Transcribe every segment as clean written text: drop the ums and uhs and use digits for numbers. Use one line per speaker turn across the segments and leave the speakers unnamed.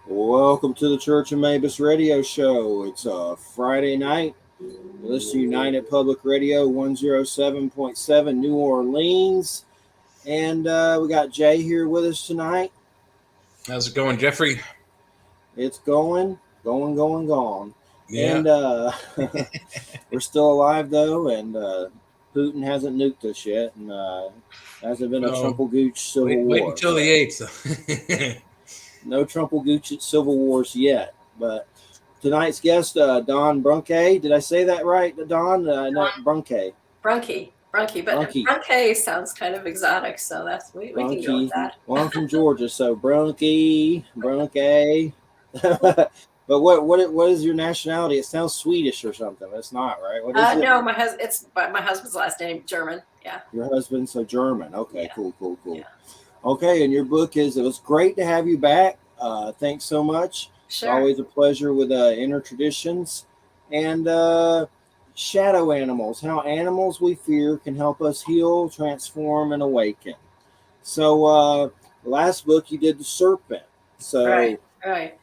Welcome to the Church of Mabus radio show. It's a Friday night. Listen to United Public Radio 107.7 New Orleans. And we got Jay here with us tonight.
How's it going, Jeffrey?
It's going.
Yeah.
And we're still alive, though, and Putin hasn't nuked us yet, and hasn't been a Trumpel-Gooch civil war.
Wait until the 8th.
No Trumpel-Gooch civil wars yet, but tonight's guest, Don Brunke. Did I say that right, Don? No, Brunke.
Brunke, but Brunke sounds kind of exotic, so that's we can go with that.
Well, I'm from Georgia, so Brunke. But what is your nationality? It sounds Swedish or something. It's not, right? What is it?
No, my husband's last name, German. Yeah.
Your husband's so German. Okay, yeah. Cool. Yeah. Okay, and your book it was great to have you back. Thanks so much.
Sure.
It's always a pleasure with Inner Traditions. And shadow animals, how animals we fear can help us heal, transform, and awaken. So last book you did the serpent. So
Right.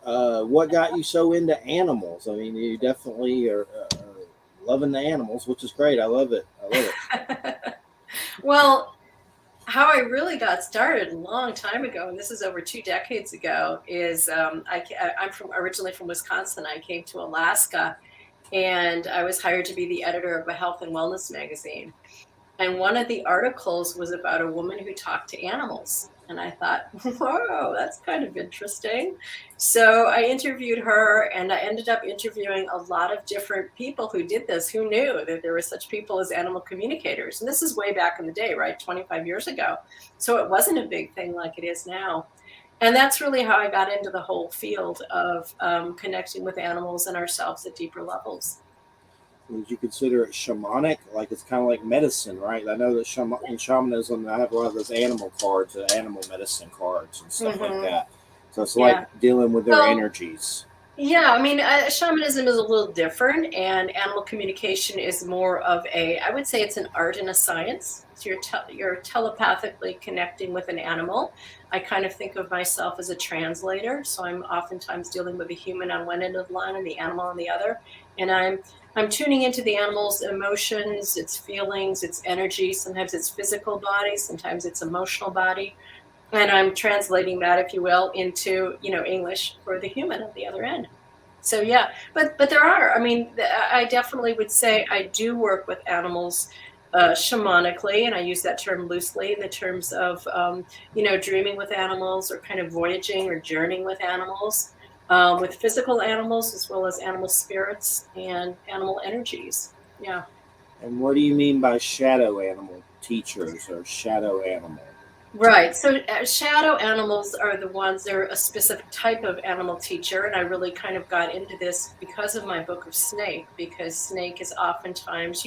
What got you so into animals? I mean, you definitely are loving the animals, which is great. I love it.
Well, how I really got started a long time ago, and this is over 2 decades ago, is I'm originally from Wisconsin. I came to Alaska, and I was hired to be the editor of a health and wellness magazine. And one of the articles was about a woman who talked to animals. And I thought, whoa, that's kind of interesting. So I interviewed her, and I ended up interviewing a lot of different people who did this, who knew that there were such people as animal communicators. And this is way back in the day, right? 25 years ago. So it wasn't a big thing like it is now. And that's really how I got into the whole field of connecting with animals and ourselves at deeper levels.
Would you consider it shamanic? Like it's kind of like medicine, right? I know that in shamanism, I have a lot of those animal cards, animal medicine cards and stuff like that. So it's like dealing with their energies.
Yeah, I mean, shamanism is a little different, and animal communication is more of I would say it's an art and a science. So you're telepathically connecting with an animal. I kind of think of myself as a translator, so I'm oftentimes dealing with a human on one end of the line and the animal on the other, and I'm tuning into the animal's emotions, its feelings, its energy. Sometimes it's physical body, sometimes it's emotional body. And I'm translating that, if you will, into, English for the human at the other end. So, yeah, but there are, I definitely would say I do work with animals shamanically, and I use that term loosely in the terms of, dreaming with animals or kind of voyaging or journeying with animals. With physical animals as well as animal spirits and animal energies. Yeah.
And what do you mean by shadow animal teachers or shadow animal?
Right. So shadow animals are the ones, they're a specific type of animal teacher. And I really kind of got into this because of my book of Snake, because Snake is oftentimes,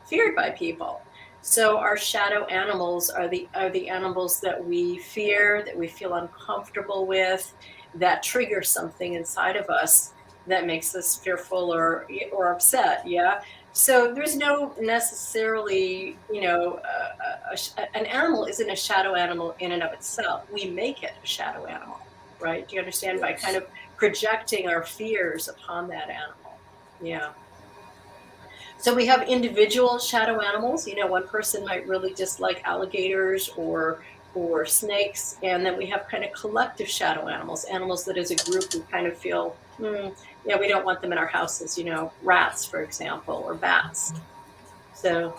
feared by people. So our shadow animals are the animals that we fear, that we feel uncomfortable with, that triggers something inside of us that makes us fearful or upset. Yeah. So there's no necessarily, an animal isn't a shadow animal in and of itself. We make it a shadow animal, right? Do you understand? By kind of projecting our fears upon that animal. Yeah. So we have individual shadow animals. One person might really dislike alligators or snakes, and then we have kind of collective shadow animals that as a group we kind of feel, we don't want them in our houses, rats, for example, or bats. So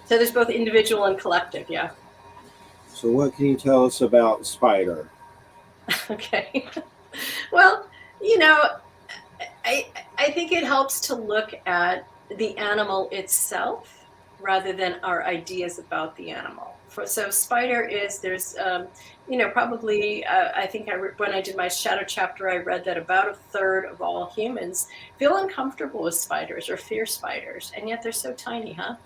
there's both individual and collective, yeah.
So what can you tell us about spider?
Okay. Well, I think it helps to look at the animal itself rather than our ideas about the animal. So spider is, there's, probably, I think when I did my shadow chapter, I read that about a third of all humans feel uncomfortable with spiders or fear spiders. And yet they're so tiny, huh?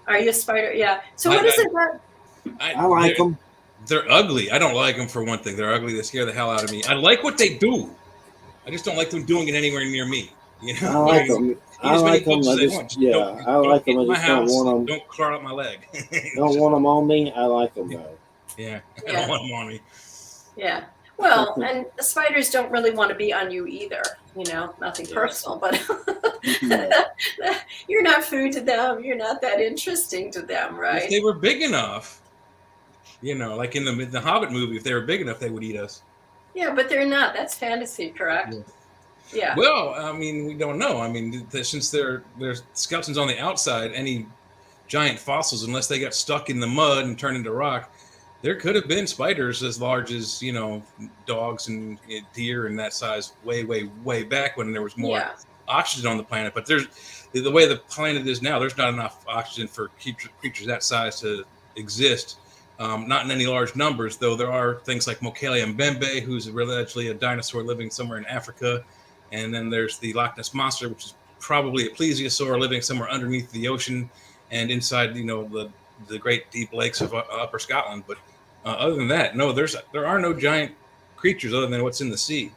Are you a spider? Yeah. So what is it about?
I like them.
They're ugly. I don't like them for one thing. They're ugly. They scare the hell out of me. I like what they do. I just don't like them doing it anywhere near me.
I like them. I like them. I just don't want them.
Don't crawl up my leg.
Don't want them on me. I like them though.
Yeah, I
Yeah.
don't want them on me.
Yeah. Well, and the spiders don't really want to be on you either. Nothing
Yeah.
personal, but
Yeah.
you're not food to them. You're not that interesting to them,
If
right?
they were big enough, like in the Hobbit movie, if they were big enough, they would eat us.
Yeah, but they're not. That's fantasy, correct?
Yeah.
Yeah.
Well, I mean, we don't know. I mean, since there's skeletons on the outside, any giant fossils, unless they got stuck in the mud and turned into rock, there could have been spiders as large as dogs and deer and that size way, way, way back when there was more
Yeah.
oxygen on the planet. But there's the way the planet is now. There's not enough oxygen for creatures that size to exist. Not in any large numbers, though. There are things like Mokele Mbembe, who's allegedly a dinosaur living somewhere in Africa, and then there's the Loch Ness monster, which is probably a plesiosaur living somewhere underneath the ocean and inside, the great deep lakes of Upper Scotland. But other than that, no, there are no giant creatures other than what's in the sea.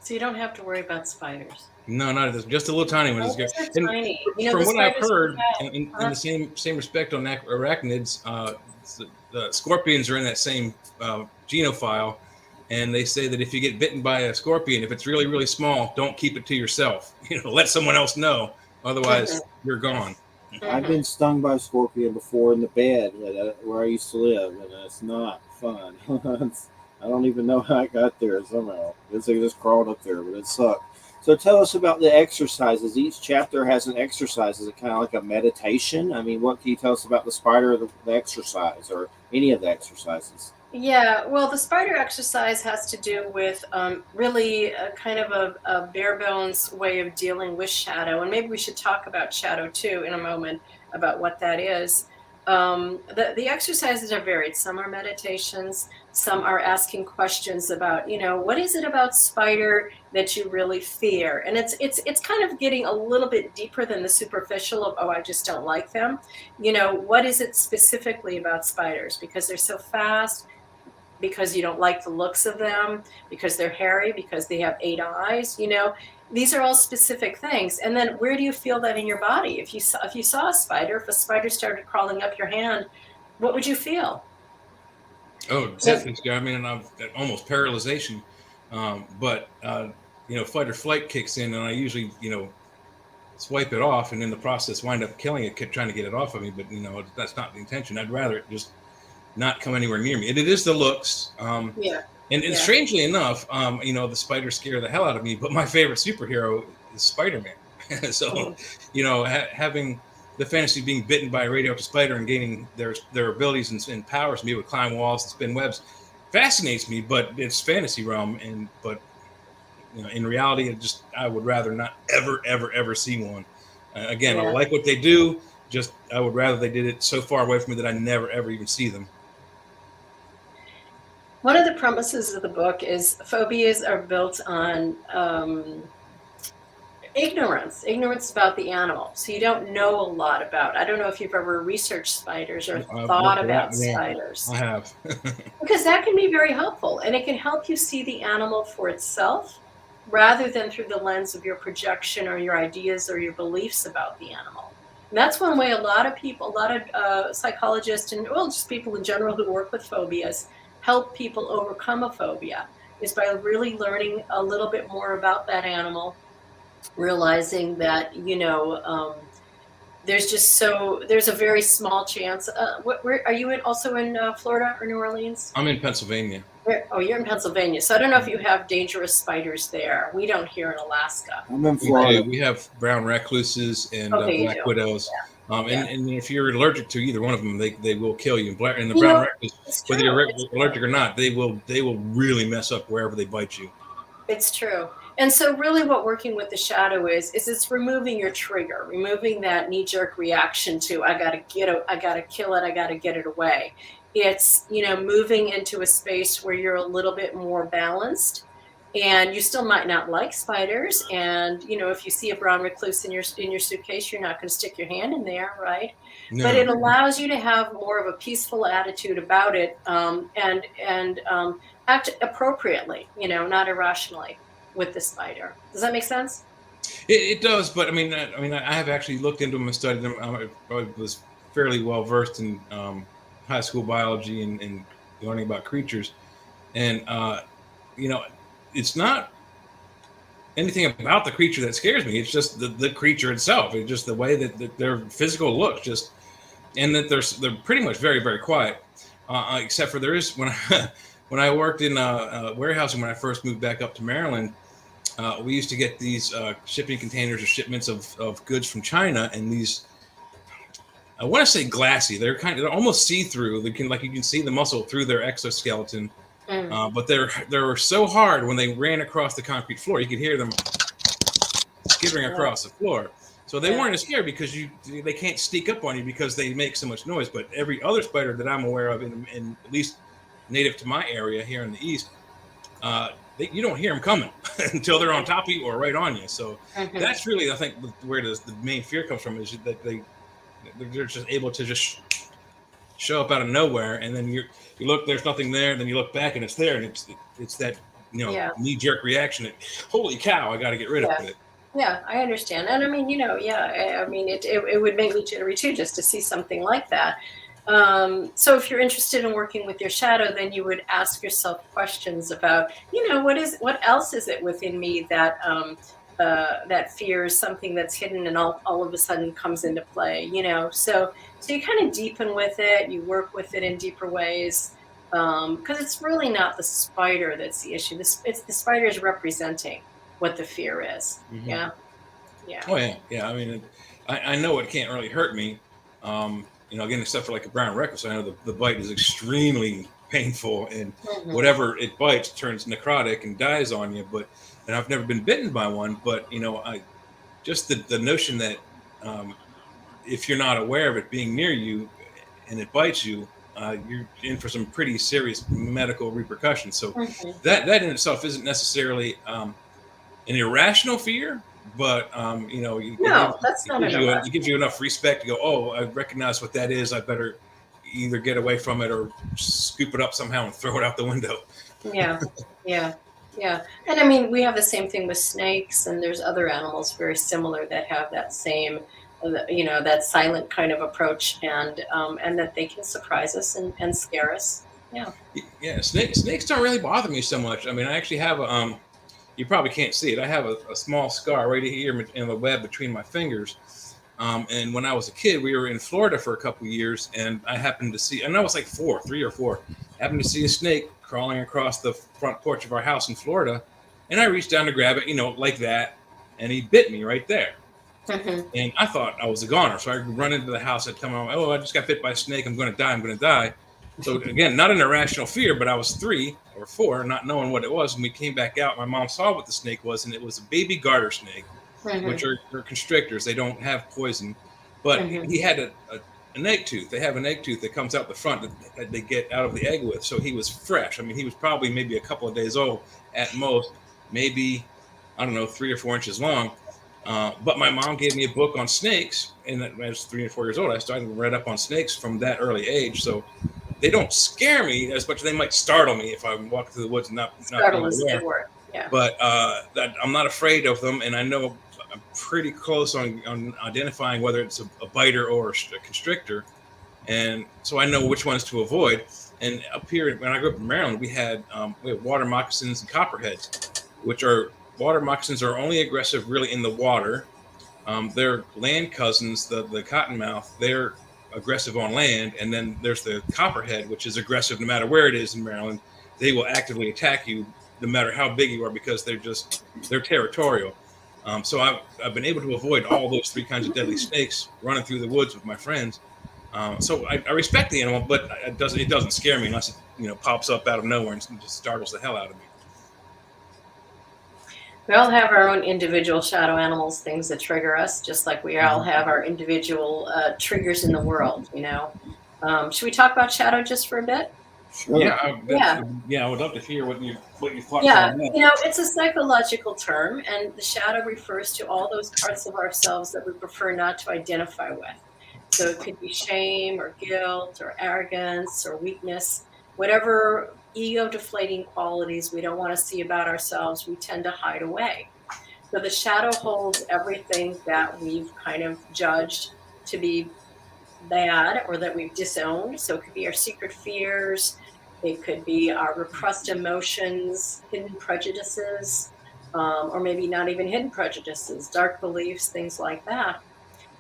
So you don't have to worry about spiders.
No, not just a little tiny one.
Those are
And
tiny.
from what I've
spiders
heard,
we have,
in the same respect on arachnids, the scorpions are in that same genophile, and they say that if you get bitten by a scorpion, if it's really, really small, don't keep it to yourself. Let someone else know. Otherwise, you're gone.
I've been stung by a scorpion before in the bed where I used to live, and it's not fun. I don't even know how I got there somehow. I guess I just crawled up there, but it sucked. So tell us about the exercises. Each chapter has an exercise. Is it kind of like a meditation? I mean, what can you tell us about the spider, the exercise, or any of the exercises?
Yeah, well, the spider exercise has to do with really kind of a bare bones way of dealing with shadow. And maybe we should talk about shadow too in a moment, about what that is. The exercises are varied. Some are meditations, some are asking questions about, what is it about spider that you really fear? And it's kind of getting a little bit deeper than the superficial of, oh, I just don't like them. What is it specifically about spiders? Because they're so fast, because you don't like the looks of them, because they're hairy, because they have 8 eyes. These are all specific things. And then where do you feel that in your body? If you saw a spider, if a spider started crawling up your hand, what would you feel?
Oh, definitely. I mean, almost paralyzation. But fight or flight kicks in, and I usually, swipe it off, and in the process wind up killing it, trying to get it off of me. But that's not the intention. I'd rather it just not come anywhere near me. And it is the looks.
Yeah.
And strangely enough, the spiders scare the hell out of me. But my favorite superhero is Spider-Man. So, having the fantasy of being bitten by a radioactive spider and gaining their abilities and powers, to be able to climb walls and spin webs, fascinates me. But it's fantasy realm, but in reality, I would rather not ever see one. Again, I like what they do. Just I would rather they did it so far away from me that I never ever even see them.
One of the premises of the book is phobias are built on ignorance about the animal. So you don't know a lot about. I don't know if you've ever researched spiders or thought about spiders.
I have.
Because that can be very helpful, and it can help you see the animal for itself rather than through the lens of your projection or your ideas or your beliefs about the animal. And that's one way a lot of psychologists and just people in general who work with phobias help people overcome a phobia, is by really learning a little bit more about that animal, realizing that there's a very small chance. Where are you also in Florida or New Orleans?
I'm in Pennsylvania.
You're in Pennsylvania. So I don't know if you have dangerous spiders there. We don't here in Alaska.
I'm in Florida.
We have brown recluses and black widows. Yeah. And if you're allergic to either one of them, they will kill you. And the brown recluse, whether you're allergic or not, they will really mess up wherever they bite you.
It's true. And so really what working with the shadow is it's removing your trigger, removing that knee-jerk reaction to I gotta kill it, I gotta get it away. It's moving into a space where you're a little bit more balanced, and you still might not like spiders. And if you see a brown recluse in your suitcase, you're not going to stick your hand in there, right? No. But it allows you to have more of a peaceful attitude about it, and act appropriately, not irrationally with the spider. Does that make sense?
It does, but I mean, I have actually looked into them and studied them. I was fairly well versed in high school biology and learning about creatures. And, it's not anything about the creature that scares me. It's just the creature itself. It's just the way that their physical look, and that they're pretty much very, very quiet. Except for there is when I worked in warehousing when I first moved back up to Maryland, we used to get these shipping containers or shipments of goods from China, and these, I want to say glassy. They're almost see-through. You can see the muscle through their exoskeleton. But they were so hard when they ran across the concrete floor, you could hear them skittering across the floor. So they weren't as scary because they can't sneak up on you because they make so much noise. But every other spider that I'm aware of, in at least native to my area here in the east, you don't hear them coming until they're on top of you or right on you. So that's really, I think, where the main fear comes from, is that they're just able to just show up out of nowhere, and then you look, there's nothing there, and then you look back and it's there, and it's that knee-jerk reaction that, holy cow, I got to get rid of it.
Yeah, I understand. And I mean, it would make me jittery too, just to see something like that. So if you're interested in working with your shadow, then you would ask yourself questions about, what else is it within me that that fears something that's hidden and all of a sudden comes into play, So you kind of deepen with it, you work with it in deeper ways, because it's really not the spider that's the issue. It's the spider is representing what the fear is. Yeah.
Oh yeah. I mean, I know it can't really hurt me. Again, except for like a brown recluse, I know the bite is extremely painful, and whatever it bites turns necrotic and dies on you. And I've never been bitten by one, but just the notion that if you're not aware of it being near you and it bites you, you're in for some pretty serious medical repercussions. So that in itself isn't necessarily an irrational fear, but
that's not enough.
It gives you enough respect to go, oh, I recognize what that is. I better either get away from it or scoop it up somehow and throw it out the window.
Yeah. And I mean, we have the same thing with snakes, and there's other animals very similar that have that same, that silent kind of approach, and that they can surprise us and scare us.
Yeah. Snakes don't really bother me so much. I mean, I actually have you probably can't see it. I have a small scar right here in the web between my fingers. And when I was a kid, we were in Florida for a couple of years, and I happened to see, and I was like 3 or 4, happened to see a snake crawling across the front porch of our house in Florida. And I reached down to grab it, like that. And he bit me right there. And I thought I was a goner. So I run into the house and tell my mom, I just got bit by a snake. I'm going to die. So again, not an irrational fear, but I was 3 or 4, not knowing what it was. And we came back out. My mom saw what the snake was, and it was a baby garter snake, which are constrictors. They don't have poison. But he had an egg tooth. They have an egg tooth that comes out the front that they get out of the egg with. So he was fresh. I mean, he was probably maybe a couple of days old at most, maybe, 3 or 4 inches long. But my mom gave me a book on snakes, and when I was 3 and 4 years old, I started to read up on snakes from that early age. So they don't scare me as much as they might startle me if I'm walking through the woods and not
startle is a good word. Yeah.
But I'm not afraid of them, and I know I'm pretty close on identifying whether it's a biter or a constrictor, and so I know which ones to avoid. And up here, when I grew up in Maryland, we had water moccasins and copperheads, water moccasins are only aggressive really in the water. Their land cousins, the cottonmouth, they're aggressive on land, and then there's the copperhead, which is aggressive no matter where it is in Maryland. They will actively attack you no matter how big you are because they're territorial. So I've been able to avoid all those 3 kinds of deadly snakes running through the woods with my friends. So I respect the animal, but it doesn't scare me unless it pops up out of nowhere and just startles the hell out of me.
We all have our own individual shadow animals, things that trigger us, just like we all have our individual triggers in the world. Should we talk about shadow just for a bit?
Sure.
I would love to hear what you thought.
Yeah, it's a psychological term, and the shadow refers to all those parts of ourselves that we prefer not to identify with. So it could be shame or guilt or arrogance or weakness, whatever ego-deflating qualities we don't want to see about ourselves, we tend to hide away. So the shadow holds everything that we've kind of judged to be bad or that we've disowned. So it could be our secret fears, it could be our repressed emotions, hidden prejudices, or maybe not even hidden prejudices, dark beliefs, things like that.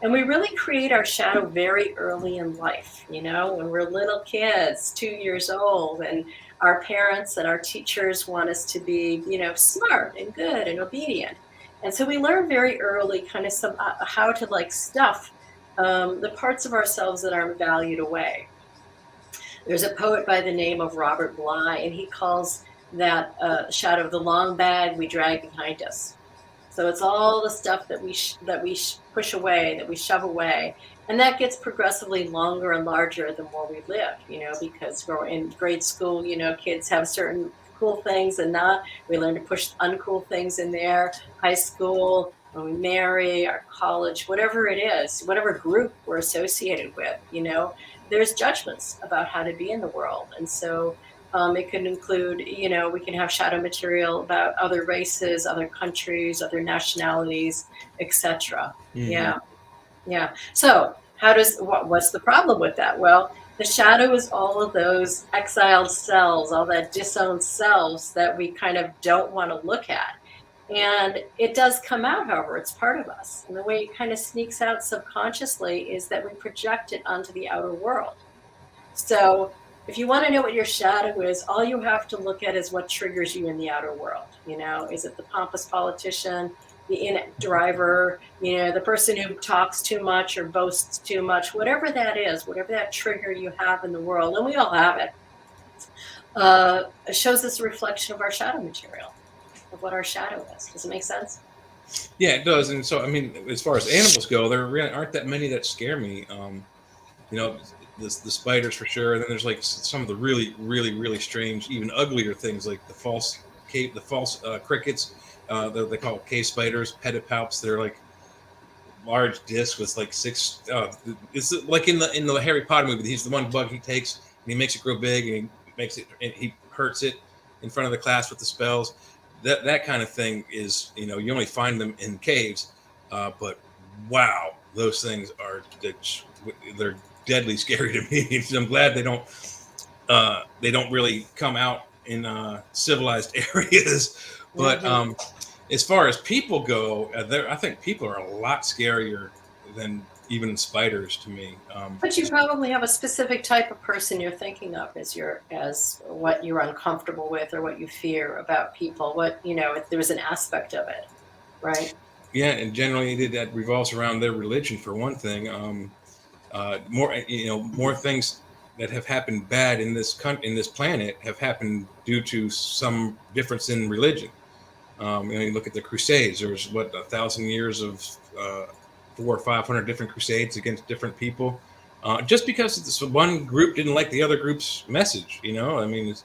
And we really create our shadow very early in life, when we're little kids, 2 years old, and our parents and our teachers want us to be, smart and good and obedient. And so we learn very early kind of how to like stuff the parts of ourselves that aren't valued away. There's a poet by the name of Robert Bly, and he calls that shadow the long bag we drag behind us. So it's all the stuff that we push away, that we shove away, and that gets progressively longer and larger the more we live. Because we're in grade school. Kids have certain cool things and not. We learn to push uncool things in there. High school, when we marry, our college, whatever it is, whatever group we're associated with. There's judgments about how to be in the world, and so. It could include, we can have shadow material about other races, other countries, other nationalities, etc.
Mm-hmm.
Yeah, yeah. So what's the problem with that? Well, the shadow is all of those exiled selves, all that disowned selves that we kind of don't want to look at. And it does come out, however, it's part of us. And the way it kind of sneaks out subconsciously is that we project it onto the outer world. So if you want to know what your shadow is, all you have to look at is what triggers you in the outer world. Is it the pompous politician, the inept driver, the person who talks too much or boasts too much, whatever that is, whatever that trigger you have in the world, and we all have it, it shows us a reflection of our shadow material, of what our shadow is. Does it make sense?
Yeah, it does. And so, I mean, as far as animals go, there really aren't that many that scare me. The spiders for sure. And then there's like some of the really, really, really strange, even uglier things like the false crickets. They call it cave spiders, pedipalps. They're like large discs with like six. It's like in the Harry Potter movie. He's the one bug he takes and he makes it grow big and he hurts it in front of the class with the spells. That kind of thing is, you only find them in caves. But wow, those things they're deadly scary to me. So I'm glad they don't really come out in civilized areas. But as far as people go, I think people are a lot scarier than even spiders to me.
But you probably have a specific type of person you're thinking of as what you're uncomfortable with or what you fear about people. If there's an aspect of it, right?
Yeah, and generally that revolves around their religion for one thing. More things that have happened bad in this planet have happened due to some difference in religion. You look at the Crusades. There was 1,000 years of 400 or 500 different crusades against different people, just because this one group didn't like the other group's message. I mean,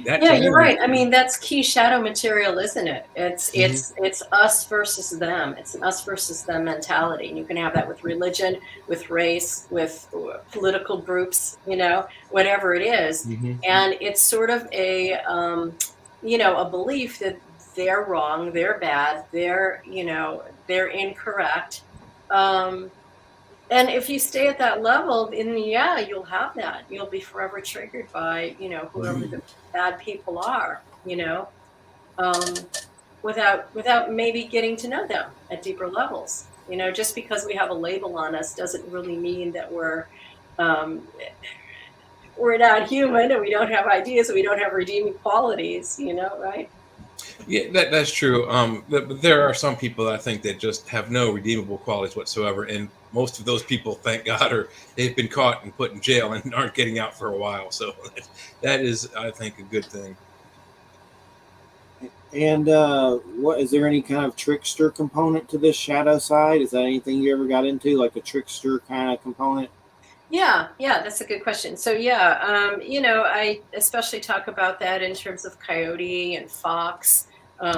you're right. I mean, that's key shadow material, isn't it? It's us versus them. It's an us versus them mentality. And you can have that with religion, with race, with political groups, whatever it is.
Mm-hmm.
And it's sort of a belief that they're wrong, they're bad, they're incorrect. And if you stay at that level, you'll have that. You'll be forever triggered by, whoever the bad people are, without maybe getting to know them at deeper levels. Just because we have a label on us doesn't really mean that we're not human and we don't have ideas and we don't have redeeming qualities, right?
Yeah, that's true. But there are some people I think that just have no redeemable qualities whatsoever, and most of those people, thank God, they've been caught and put in jail and aren't getting out for a while. So that is, I think, a good thing.
And what is there any kind of trickster component to this shadow side? Is that anything you ever got into, like a trickster kind of component?
Yeah, that's a good question. So I especially talk about that in terms of coyote and fox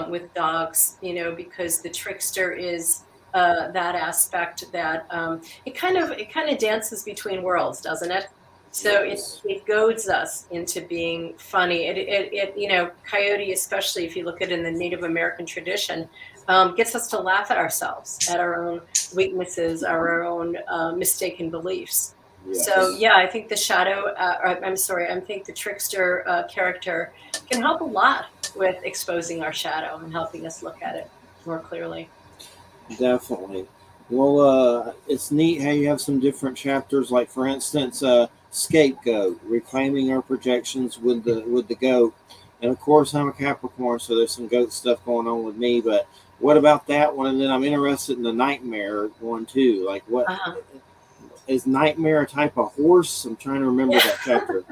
with dogs, because the trickster is that aspect that it kind of dances between worlds, doesn't it? So it goads us into being funny. It coyote, especially if you look at it in the Native American tradition, gets us to laugh at ourselves, at our own weaknesses, our own mistaken beliefs.
Yes.
So yeah, I think the shadow, I think the trickster character can help a lot with exposing our shadow and helping us look at it more clearly.
Definitely. Well, it's neat how you have some different chapters. Like for instance, scapegoat, reclaiming our projections with the goat. And of course, I'm a Capricorn, so there's some goat stuff going on with me. But what about that one? And then I'm interested in the nightmare one too. Like what is nightmare a type of horse? I'm trying to remember that chapter.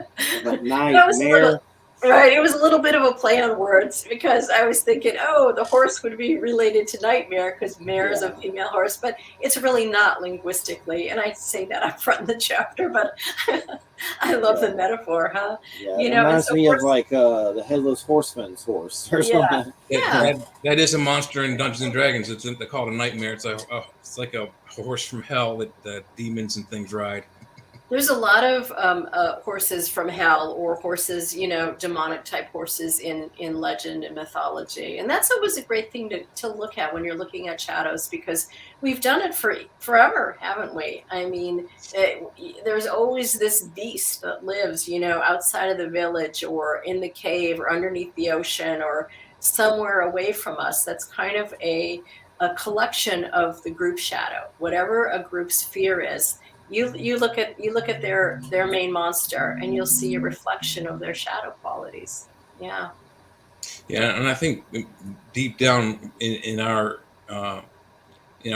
But nightmare.
Right, it was a little bit of a play on words because I was thinking, oh, the horse would be related to nightmare because mare is a female horse, but it's really not linguistically. And I say that up front in the chapter, but I love the metaphor, huh?
Yeah, it reminds me of like the Headless Horseman's horse or something.
That is a monster in Dungeons and Dragons. They call it a nightmare. It's like a horse from hell that demons and things ride.
There's a lot of horses from hell, or horses, demonic type horses in legend and mythology. And that's always a great thing to look at when you're looking at shadows, because we've done it for forever, haven't we? I mean, there's always this beast that lives, outside of the village or in the cave or underneath the ocean or somewhere away from us. That's kind of a collection of the group shadow, whatever a group's fear is. You look at their main monster, and you'll see a reflection of their shadow qualities. Yeah,
and I think deep down in our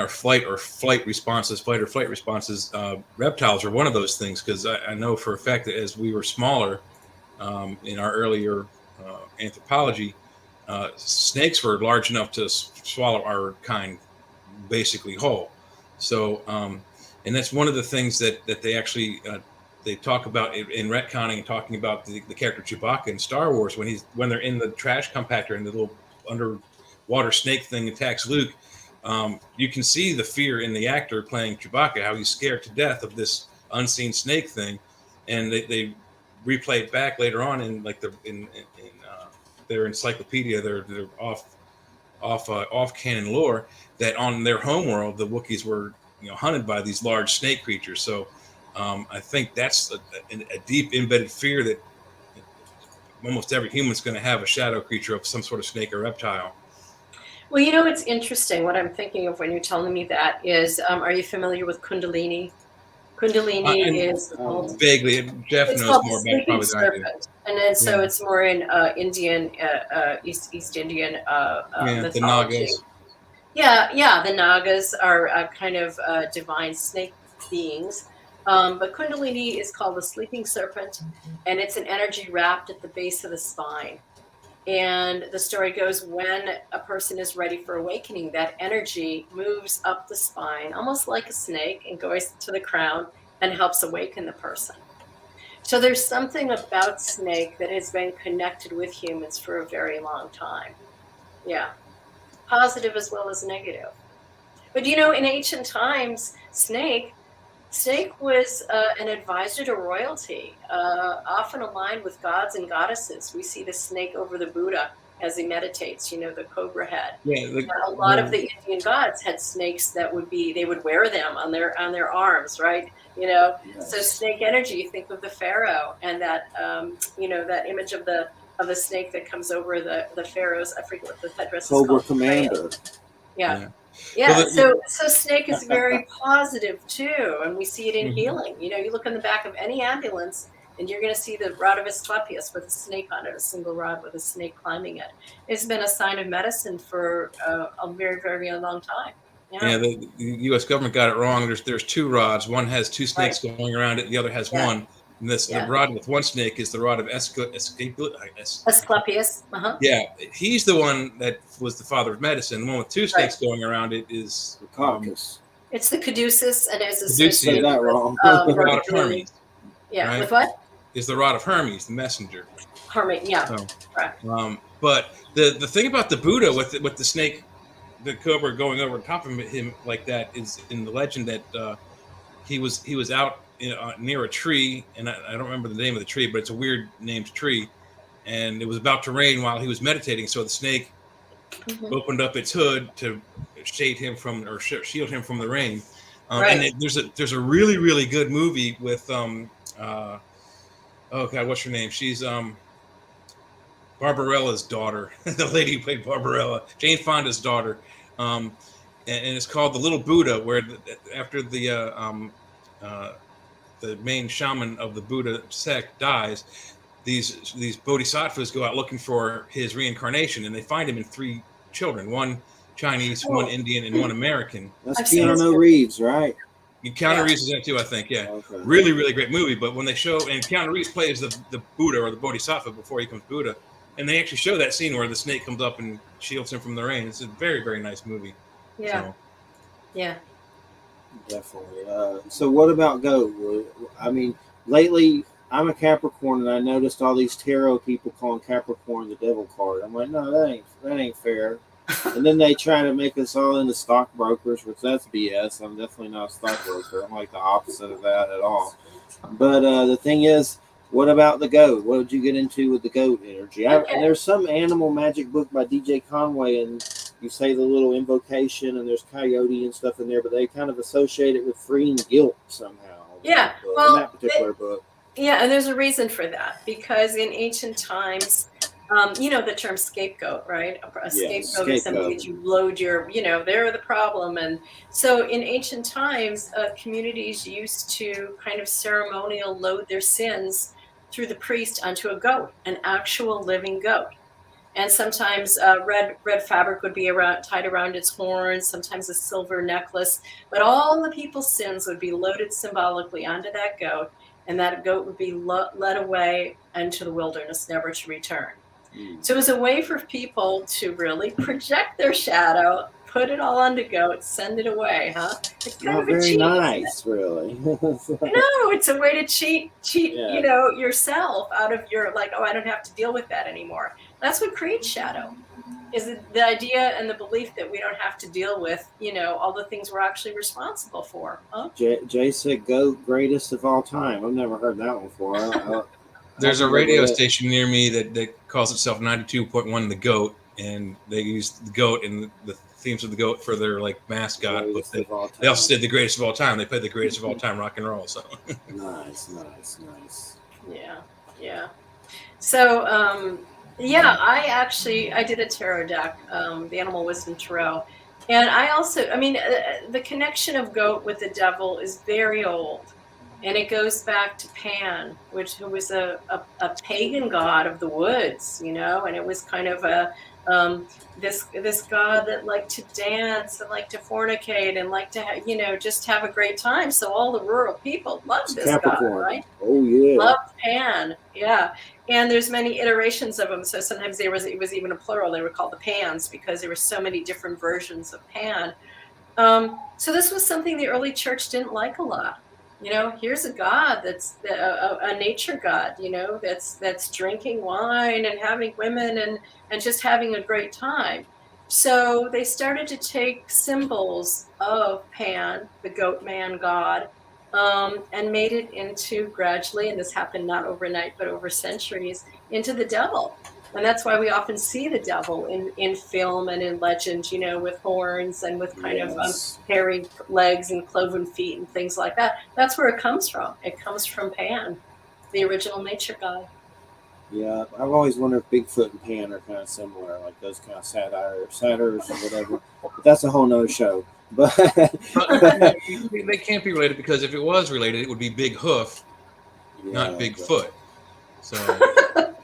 flight or flight responses, reptiles are one of those things, because I know for a fact that as we were smaller in our earlier anthropology, snakes were large enough to swallow our kind basically whole. So. And that's one of the things that they actually they talk about in retconning, and talking about the character Chewbacca in Star Wars when they're in the trash compactor and the little underwater snake thing attacks Luke. You can see the fear in the actor playing Chewbacca, how he's scared to death of this unseen snake thing, and they replay it back later on in like in their encyclopedia, their off canon lore, that on their homeworld the Wookiees were hunted by these large snake creatures. So I think that's a deep embedded fear that almost every human's going to have a shadow creature of some sort of snake or reptile.
Well, it's interesting. What I'm thinking of when you're telling me that is, are you familiar with Kundalini? Kundalini is called,
vaguely. Jeff knows more about it probably than I do.
And then so it's more in Indian, East Indian mythology.
The Nagas.
Yeah, the Nagas are kind of divine snake beings. But Kundalini is called the sleeping serpent, and it's an energy wrapped at the base of the spine. And the story goes, when a person is ready for awakening, that energy moves up the spine, almost like a snake, and goes to the crown and helps awaken the person. So there's something about snake that has been connected with humans for a very long time. Yeah. Positive as well as negative. But in ancient times, snake was an advisor to royalty, often aligned with gods and goddesses. We see the snake over the Buddha as he meditates, the cobra head. A lot of the Indian gods had snakes that they would wear them on their arms, right?
Yes.
So snake energy, you think of the pharaoh and that that image of the snake that comes over the pharaohs. I forget what the headdress is called.
Cobra Commander.
Yeah. So snake is very positive too, and we see it in healing. You look in the back of any ambulance, and you're going to see the rod of Asclepius with a snake on it, a single rod with a snake climbing it. It's been a sign of medicine for a very, very long time.
Yeah, the U.S. government got it wrong. There's two rods. One has two snakes going around it. The other has one. And the rod with one snake is the rod of
Asclepius.
Yeah, he's the one that was the father of medicine. The one with two snakes going around it is
the Caucasus.
It's the caduceus, and it's
associated
that
wrong.
The rod of Hermes.
Yeah, right? With what?
Is the rod of Hermes, the messenger.
Hermes, yeah. So,
correct. But the thing about the Buddha with the snake, the cobra going over top of him like that, is in the legend that he was out near a tree, and I don't remember the name of the tree, but it's a weird named tree, and it was about to rain while he was meditating. So the snake opened up its hood to shade him from or shield him from the rain.
Right.
And there's a really really good movie with oh god, what's her name? She's Barbarella's daughter, the lady who played Barbarella, Jane Fonda's daughter, and it's called The Little Buddha, where after the main shaman of the Buddha sect dies, these bodhisattvas go out looking for his reincarnation, and they find him in 3 children, one Chinese, one Indian, and one American.
That's Keanu Reeves, right?
Keanu Reeves is in it too, I think. Yeah,
okay.
Really, really great movie. But when they show, and Keanu Reeves plays the Buddha or the Bodhisattva before he becomes Buddha, and they actually show that scene where the snake comes up and shields him from the rain. It's a very, very nice movie.
Yeah.
So.
Yeah.
Definitely. So what about goat? I mean, lately I'm a Capricorn, and I noticed all these tarot people calling Capricorn the devil card. I'm like, no, that ain't fair. And then they try to make us all into stockbrokers, which that's BS. I'm definitely not a stockbroker. I'm like the opposite of that at all. But the thing is, what about the goat? What did you get into with the goat energy? And there's some animal magic book by DJ Conway, and you say the little invocation, and there's coyote and stuff in there, but they kind of associate it with freeing guilt somehow.
Yeah,
in that particular book.
Yeah, and there's a reason for that, because in ancient times, the term scapegoat, right? A scapegoat is something that you load your, they're the problem. And so in ancient times, communities used to kind of ceremonial load their sins through the priest onto a goat, an actual living goat. And sometimes red fabric would be tied around its horns, sometimes a silver necklace. But all the people's sins would be loaded symbolically onto that goat, and that goat would be led away into the wilderness, never to return. So it was a way for people to really project their shadow, put it all on the goat, send it away, huh? It's kind of
very nice, really.
No, it's a way to cheat, yourself out of your, I don't have to deal with that anymore. That's what creates shadow, is the idea and the belief that we don't have to deal with, all the things we're actually responsible for. Huh?
Jay said goat, greatest of all time. I've never heard that one before.
There's a radio station near me that calls itself 92.1 The Goat, and they use the goat and the themes of the goat for their mascot. But they also did the greatest of all time. They played the greatest of all time rock and roll. So
nice.
Yeah. So I did a tarot deck, the Animal Wisdom Tarot, and the connection of goat with the devil is very old. And it goes back to Pan, who was a pagan god of the woods, and it was kind of this god that liked to dance and liked to fornicate and liked to just have a great time. So all the rural people loved this god, right?
Oh yeah,
loved Pan, yeah. And there's many iterations of them. So sometimes it was even a plural. They were called the Pans because there were so many different versions of Pan. So this was something the early church didn't like a lot. Here's a god that's a nature god, that's drinking wine and having women and just having a great time. So they started to take symbols of Pan, the goat man god, and made it into gradually, and this happened not overnight, but over centuries, into the devil. And that's why we often see the devil in film and in legend, with horns and with kind of hairy legs and cloven feet and things like that. That's where it comes from. It comes from Pan, the original nature god.
Yeah, I've always wondered if Bigfoot and Pan are kind of similar, like those kind of satyrs or whatever. But that's a whole nother show. But
they can't be related, because if it was related, it would be Big Hoof, not Bigfoot. So.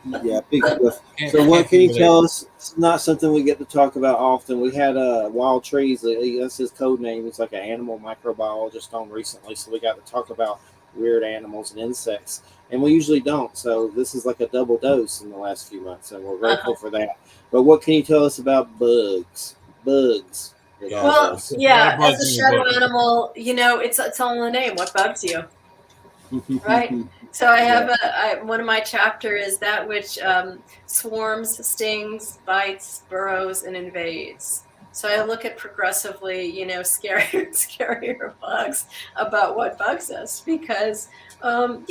Yeah, Bigfoot. So what can you tell us? It's not something we get to talk about often. We had Wild Trees. That's his code name. He's like an animal microbiologist on recently. So we got to talk about weird animals and insects. And we usually don't. So this is like a double dose in the last few months. And we're grateful for that. But what can you tell us about bugs?
Well, yeah, as a shadow animal, it's all in the name. What bugs you? Right? So I have one of my chapters is that which swarms, stings, bites, burrows, and invades. So I look at progressively, scarier bugs about what bugs us, because, from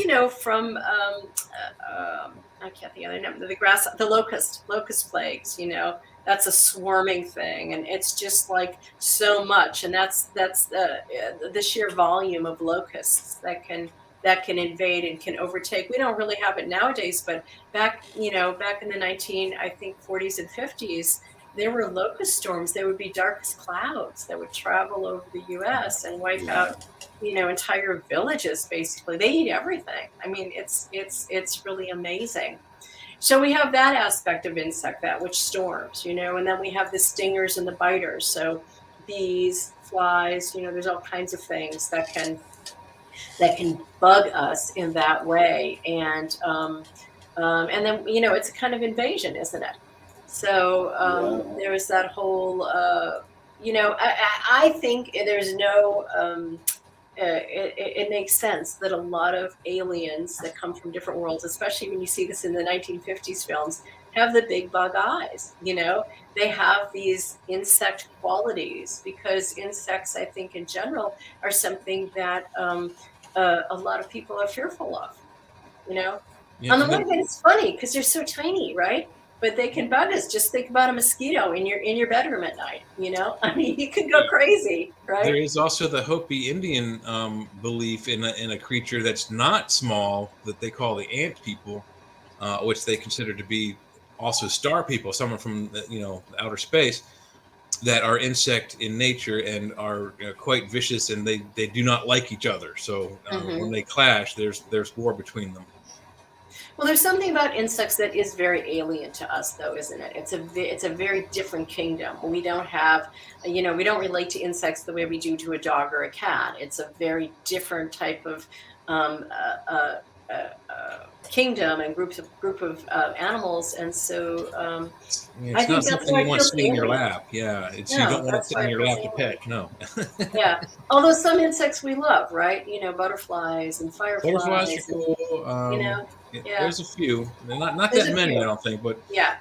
I can't think of the name. The locust plagues. That's a swarming thing, and it's just like so much, and that's the sheer volume of locusts that can invade and can overtake. We don't really have it nowadays, but back in the 40s and 50s, there were locust storms. There would be darkest clouds that would travel over the U.S. and wipe out entire villages. Basically, they eat everything. I mean, it's really amazing. So we have that aspect of insect, that which storms, and then we have the stingers and the biters. So bees, flies, there's all kinds of things that can bug us in that way. And then, it's a kind of invasion, isn't it? So there's that whole, I think there's no, it makes sense that a lot of aliens that come from different worlds, especially when you see this in the 1950s films, have the big bug eyes. They have these insect qualities, because insects, I think in general, are something that a lot of people are fearful of.
Yeah,
On the one hand, it's funny because they're so tiny, right? But they can bug us. Just think about a mosquito in your bedroom at night. I mean, you could go crazy, right?
There is also the Hopi Indian belief in a creature that's not small that they call the ant people, which they consider to be also star people, someone from outer space, that are insect in nature and are quite vicious, and they do not like each other. So when they clash, there's war between them.
Well, there's something about insects that is very alien to us, though, isn't it? It's a very different kingdom. We don't have, we don't relate to insects the way we do to a dog or a cat. It's a very different type of kingdom and group of animals, and so
it's not something you want sitting in your lap. Yeah, you don't want to sit in your lap to pet. No.
Yeah, although some insects we love, right? Butterflies and fireflies.
Butterflies are cool. There's a few. Not that many, I don't think, but
yeah.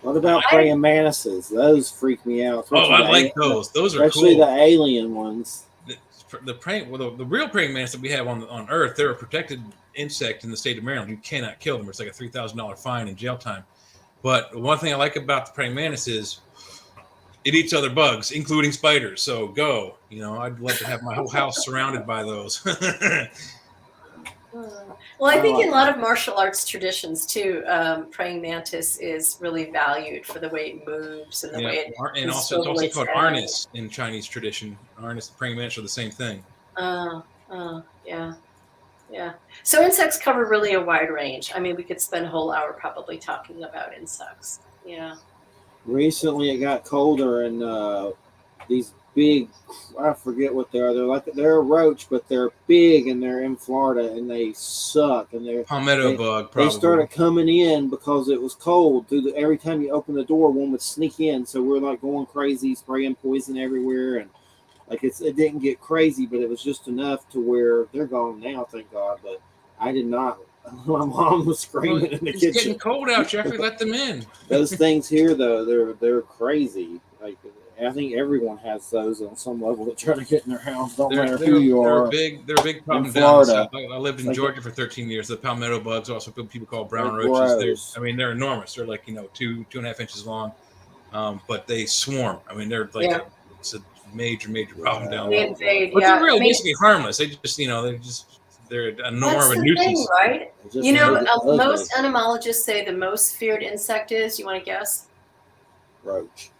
What about praying mantises? Those freak me out.
I like those. Those are
especially
cool.
the alien ones.
The real praying mantis that we have on Earth, they're a protected insect in the state of Maryland. You cannot kill them. It's like a $3,000 fine and jail time. But one thing I like about the praying mantis is it eats other bugs, including spiders. So go. I'd love to have my whole house surrounded by those.
Well, I think in a lot of martial arts traditions too, praying mantis is really valued for the way it moves and the way it.
And also, it's also called arnis in Chinese tradition. Arnis and praying mantis are the same thing.
Yeah. So insects cover really a wide range. I mean, we could spend a whole hour probably talking about insects. Yeah.
Recently, it got colder, and these big, I forget what they are. They're a roach, but they're big, and they're in Florida, and they suck. And
palmetto bug. Probably.
They started coming in because it was cold. Every time you open the door, one would sneak in. So we're like going crazy, spraying poison everywhere, and it didn't get crazy, but it was just enough to where they're gone now, thank God. But I did not. My mom was screaming in the kitchen.
It's getting cold out, Jeffrey. Let them in.
Those things here, though, they're crazy. I think everyone has those on some level that try to get in their house. Don't matter who you are.
They're a big problem down south. I lived in Georgia for 13 years. The palmetto bugs, also people call brown roaches. They're enormous. They're like 2.5 inches long, but they swarm. I mean, they're like it's a major problem down there. But they're basically harmless. They just they're a more of a nuisance,
thing, right? Most entomologists say the most feared insect is. You want to guess?
Roach.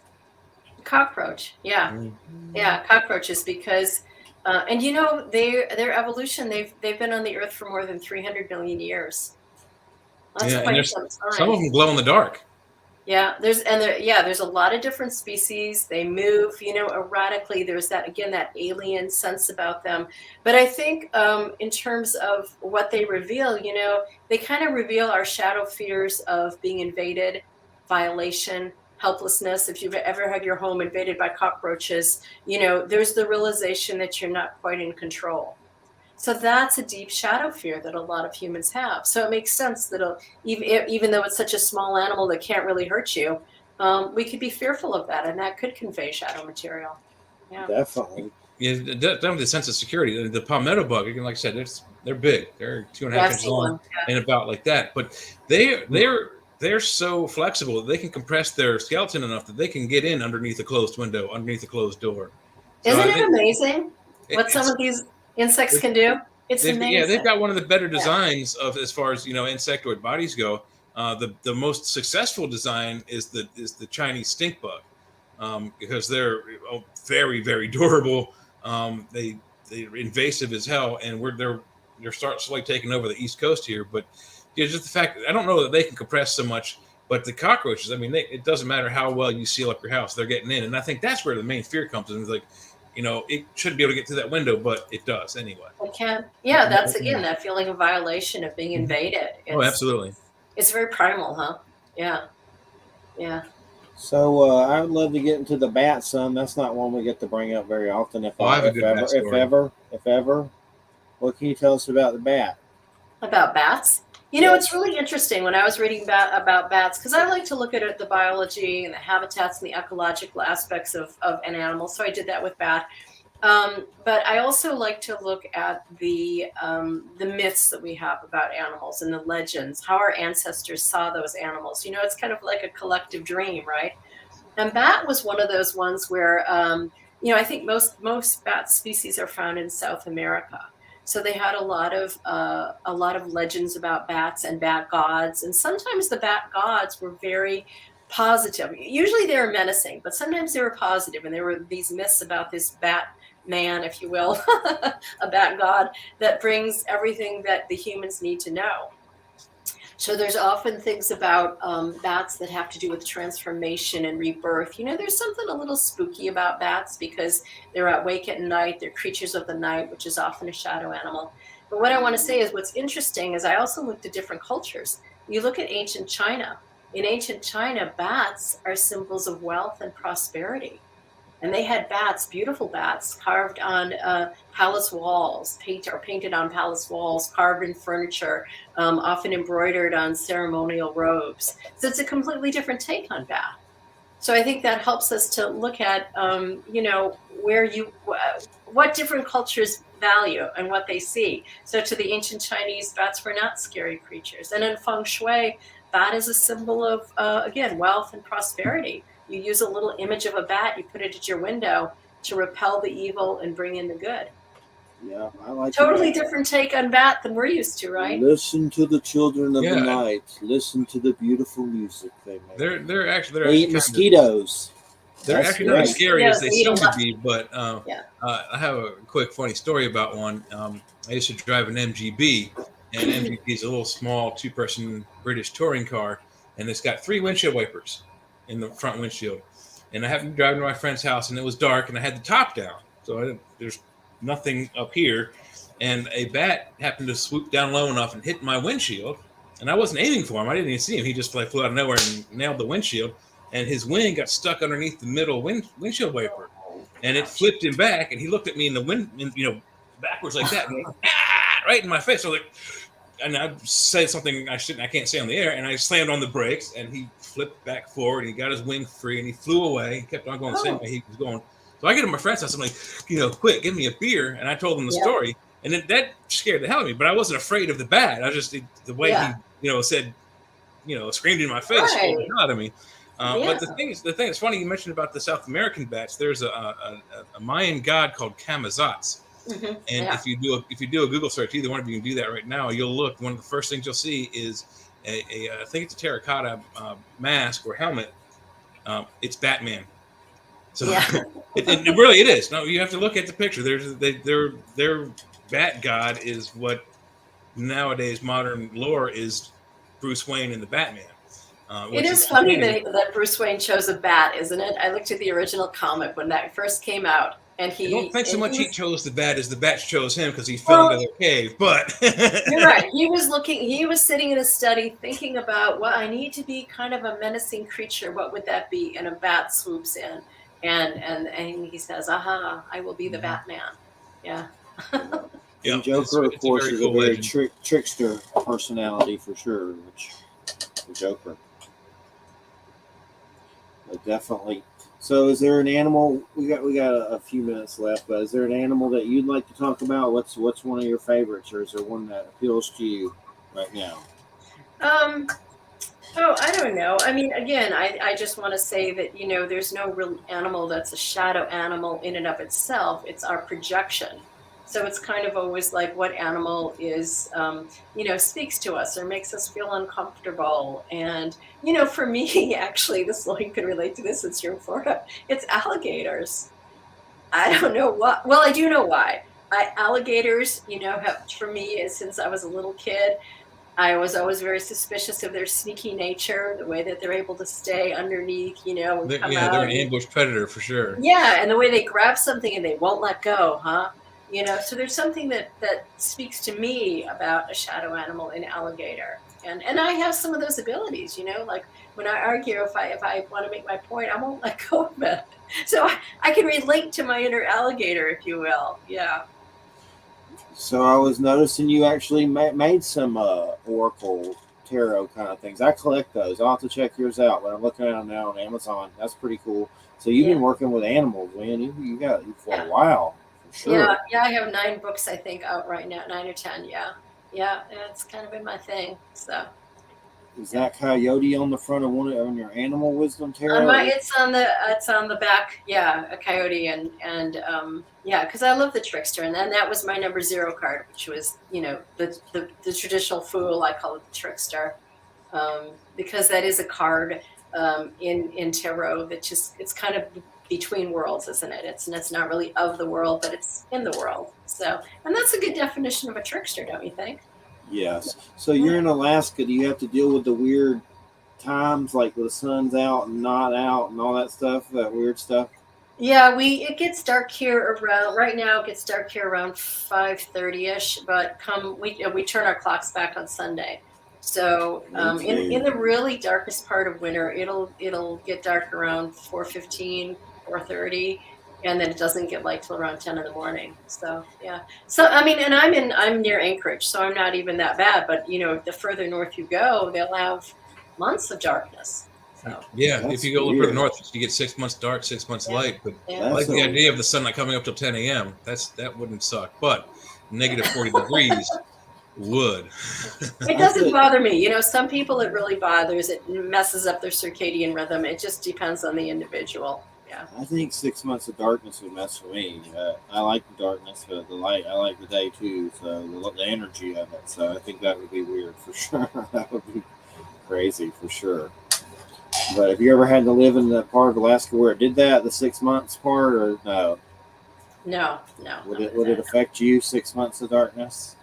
Cockroach. Yeah, cockroaches, because and their evolution, they've been on the earth for more than 300 million years. That's quite some time.
Some of them glow in the dark.
Yeah, there's a lot of different species. They move erratically. There's that alien sense about them. But I think in terms of what they reveal, they kind of reveal our shadow fears of being invaded, violation, helplessness. If you've ever had your home invaded by cockroaches, there's the realization that you're not quite in control. So that's a deep shadow fear that a lot of humans have. So it makes sense that even though it's such a small animal that can't really hurt you, we could be fearful of that, and that could convey shadow material. Yeah.
Definitely.
definitely the sense of security. The palmetto bug, again, like I said, they're big. They're 2.5 inches long and about like that. But they're so flexible that they can compress their skeleton enough that they can get in underneath a closed window, underneath a closed door. So
Isn't it amazing what some of these insects can do? It's amazing.
Yeah, they've got one of the better designs of as far as insectoid bodies go. The most successful design is the Chinese stink bug, because they're very, very durable. They're invasive as hell, and they're starting slowly taking over the East Coast here. But just the fact I don't know that they can compress so much, but the cockroaches, I mean, it doesn't matter how well you seal up your house, they're getting in, and I think that's where the main fear comes in. It's like, it shouldn't be able to get through that window, but it does anyway.
It can. Yeah, that's again that feeling of violation, of being invaded.
Absolutely.
It's very primal, huh? Yeah. Yeah.
So I would love to get into the bat some. That's not one we get to bring up very often. If ever. What can you tell us about the bat?
About bats? It's really interesting when I was reading about bats, because I like to look at the biology and the habitats and the ecological aspects of an animal. So I did that with bat. But I also like to look at the myths that we have about animals and the legends, how our ancestors saw those animals. It's kind of like a collective dream, right? And bat was one of those ones where, I think most bat species are found in South America. So they had a lot of legends about bats and bat gods, and sometimes the bat gods were very positive. Usually they were menacing, but sometimes they were positive, and there were these myths about this bat man, if you will, a bat god that brings everything that the humans need to know. So there's often things about bats that have to do with transformation and rebirth. There's something a little spooky about bats because they're awake at night. They're creatures of the night, which is often a shadow animal. But what I want to say is what's interesting is I also looked at different cultures. You look at ancient China. In ancient China, bats are symbols of wealth and prosperity. And they had bats, beautiful bats, carved on palace walls, painted on palace walls, carved in furniture, often embroidered on ceremonial robes. So it's a completely different take on bat. So I think that helps us to look at, what different cultures value and what they see. So to the ancient Chinese, bats were not scary creatures. And in feng shui, bat is a symbol of, again, wealth and prosperity. You use a little image of a bat, you put it at your window to repel the evil and bring in the good.
Yeah, I like
totally different take on bat than we're used to, right?
Listen to the children of the night. Listen to the beautiful music they make.
They're actually
eat mosquitoes.
They're actually not as scary as they seem to be, but I have a quick funny story about one. I used to drive an MGB, and MGB is a little small 2-person British touring car, and it's got 3 windshield wipers in the front windshield. And I happened to drive to my friend's house, and it was dark, and I had the top down, so there's nothing up here. And a bat happened to swoop down low enough and hit my windshield, and I wasn't aiming for him. I didn't even see him. He just flew out of nowhere and nailed the windshield, and his wing got stuck underneath the middle windshield wiper, and it flipped him back, and he looked at me in the wind, backwards like that, and right in my face. I was like, and I said something I can't say on the air, and I slammed on the brakes, and he flipped back forward, and he got his wing free, and he flew away. He kept on going the same way he was going. So I get to my friend's house. I'm like, quick, give me a beer. And I told him the story, and that scared the hell out of me. But I wasn't afraid of the bat. I just the way he, said, screamed in my face, scared the hell out of me. But the thing that's funny, you mentioned about the South American bats. There's a Mayan god called Camazotz. Mm-hmm. And if you do a Google search, either one of you can do that right now. You'll look. One of the first things you'll see is I think it's a terracotta mask or helmet. It's Batman. So it really is. No, you have to look at the picture. Their bat god is what nowadays modern lore is Bruce Wayne and the Batman.
It is funny that Bruce Wayne chose a bat, isn't it? I looked at the original comic when that first came out. And I
don't think so much he chose the bat as the bat chose him because he fell into the cave. But
you're right. He was sitting in a study thinking about what I need to be kind of a menacing creature. What would that be? And a bat swoops in, and he says, "Aha! I will be the Batman." Yeah.
And Joker, of course, is a very trickster personality for sure. The Joker, but definitely. So, is there an animal? We got a few minutes left, but is there an animal that you'd like to talk about? What's one of your favorites, or is there one that appeals to you right now?
Um, oh, I don't know. I mean, again, I just want to say that, there's no real animal that's a shadow animal in and of itself. It's our projection. So it's kind of always like what animal is, speaks to us or makes us feel uncomfortable. And, for me, actually, this you could relate to this since you're in Florida. It's alligators. I don't know what. Well, I do know why. Alligators, have for me, since I was a little kid, I was always very suspicious of their sneaky nature, the way that they're able to stay underneath, and come
Yeah, they're
out.
an ambush predator for sure.
Yeah, and the way they grab something and they won't let go, huh? So there's something that speaks to me about a shadow animal in alligator. And I have some of those abilities, like when I argue, if I want to make my point, I won't let go of it. So I can relate to my inner alligator, if you will. Yeah.
So, I was noticing you actually made some oracle tarot kind of things. I collect those. I'll have to check yours out. But I'm looking at them now on Amazon. That's pretty cool. So, you've
Yeah.
been working with animals, man. You got you for
Yeah.
a while, for
Yeah,
sure.
yeah, I have 9 books I think out right now, 9 or 10. Yeah, yeah, it's kind of been my thing. So
Is
yeah,
that coyote on the front of one on your animal wisdom
on
tarot?
my it's on the back. Yeah, a coyote and yeah, because I love the trickster, and then that was my number 0 card, which was the traditional fool. I call it the trickster, because that is a card in tarot that just it's kind of between worlds, isn't it? It's not really of the world, but it's in the world. So, and that's a good definition of a trickster, don't you think?
Yes. So you're
Yeah.
in Alaska. Do you have to deal with the weird times, like the sun's out and not out and all that stuff, that weird stuff?
Yeah, it gets dark here around right now. It gets dark here around 5:30 ish, but come we turn our clocks back on Sunday. So
Me
in
too.
the really darkest part of winter, it'll get dark around 4:15, 4:30, and then it doesn't get light till around 10 in the morning. So yeah. So I mean, and I'm near Anchorage, so I'm not even that bad. But the further north you go, they'll have months of darkness. So
Yeah, if
That's
you go a little further
weird.
north, you get 6 months dark, 6 months
yeah,
light. But
yeah.
I
That's
like the
a
idea of the sun not coming up till 10 a.m. That wouldn't suck. But negative 40 degrees would.
It
I
doesn't
think
bother me. Some people it really bothers. It messes up their circadian rhythm. It just depends on the individual. Yeah.
I think 6 months of darkness would mess for me. I like the darkness, but the light. I like the day too. So the energy of it. So I think that would be weird for sure. That would be crazy for sure. But have you ever had to live in the part of Alaska where it did that, the 6 months part, or no?
No, no,
Would
not
it
with
would it
that.
affect you 6 months of darkness?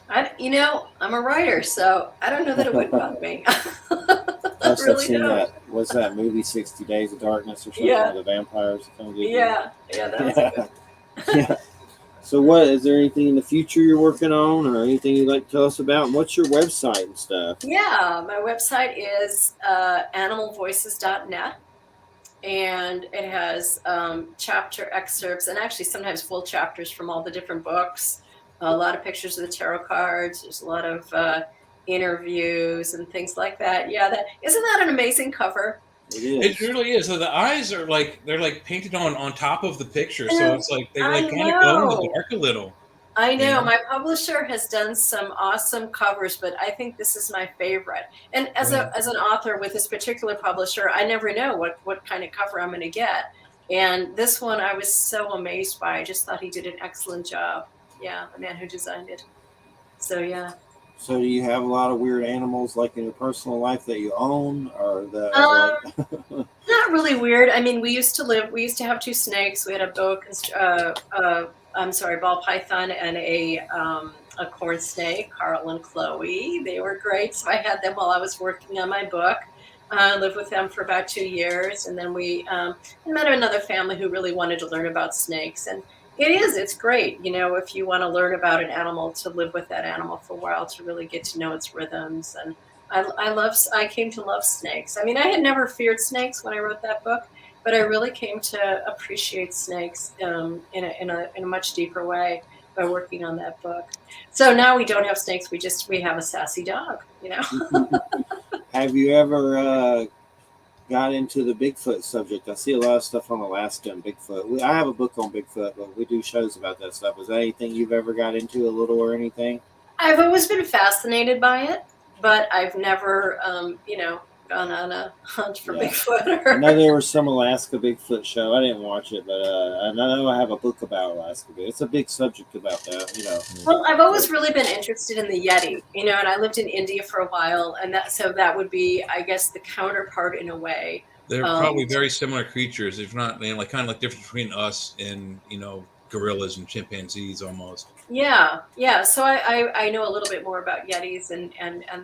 I'm a writer, so I don't know that it would bother me. I
Plus, I've
really
seen
don't.
that. What's that movie, 60 Days of Darkness or something,
Yeah,
where the vampires come get you?
yeah, yeah. That was a good
Yeah,
one.
yeah. So, what is there anything in the future you're working on, or anything you'd like to tell us about? And what's your website and stuff?
Yeah, my website is animalvoices.net, and it has chapter excerpts and actually sometimes full chapters from all the different books. A lot of pictures of the tarot cards. There's a lot of interviews and things like that. Yeah, that isn't that an amazing cover?
It
It
is.
really is. So the eyes are like they're like painted on top of the picture, so
And
it's like they
I
like kind of glow in the
know.
dark a little.
I
You
know
know?
my publisher has done some awesome covers, but I think this is my favorite. And as
Yeah.
an author with this particular publisher, I never know what kind of cover I'm going to get. And this one I was so amazed by. I just thought he did an excellent job. Yeah, the man who designed it. So yeah.
So, do you have a lot of weird animals, like in your personal life, that you own, or the
Um,
like?
Not really weird. I mean, we used to have 2 snakes. We had a I'm sorry, ball python and a corn snake, Carl and Chloe. They were great. So I had them while I was working on my book. Lived with them for about 2 years. And then we met another family who really wanted to learn about snakes. And it's great, if you want to learn about an animal, to live with that animal for a while, to really get to know its rhythms. And I came to love snakes. I mean, I had never feared snakes when I wrote that book, but I really came to appreciate snakes in a much deeper way by working on that book. So now we don't have snakes. We have a sassy dog.
Have you ever got into the Bigfoot subject. I see a lot of stuff on Alaska and Bigfoot. I have a book on Bigfoot, but we do shows about that stuff. Is that anything you've ever got into a little or anything?
I've always been fascinated by it, but I've never, gone on a hunt for
Yeah.
Bigfoot.
I know there was some Alaska Bigfoot show. I didn't watch it, but I know I have a book about Alaska. It's a big subject about that.
Well, I've always really been interested in the Yeti, and I lived in India for a while, and that would be, I guess, the counterpart in a way.
They're probably very similar creatures, if not, like kind of like difference between us and gorillas and chimpanzees almost.
Yeah. So I know a little bit more about Yetis and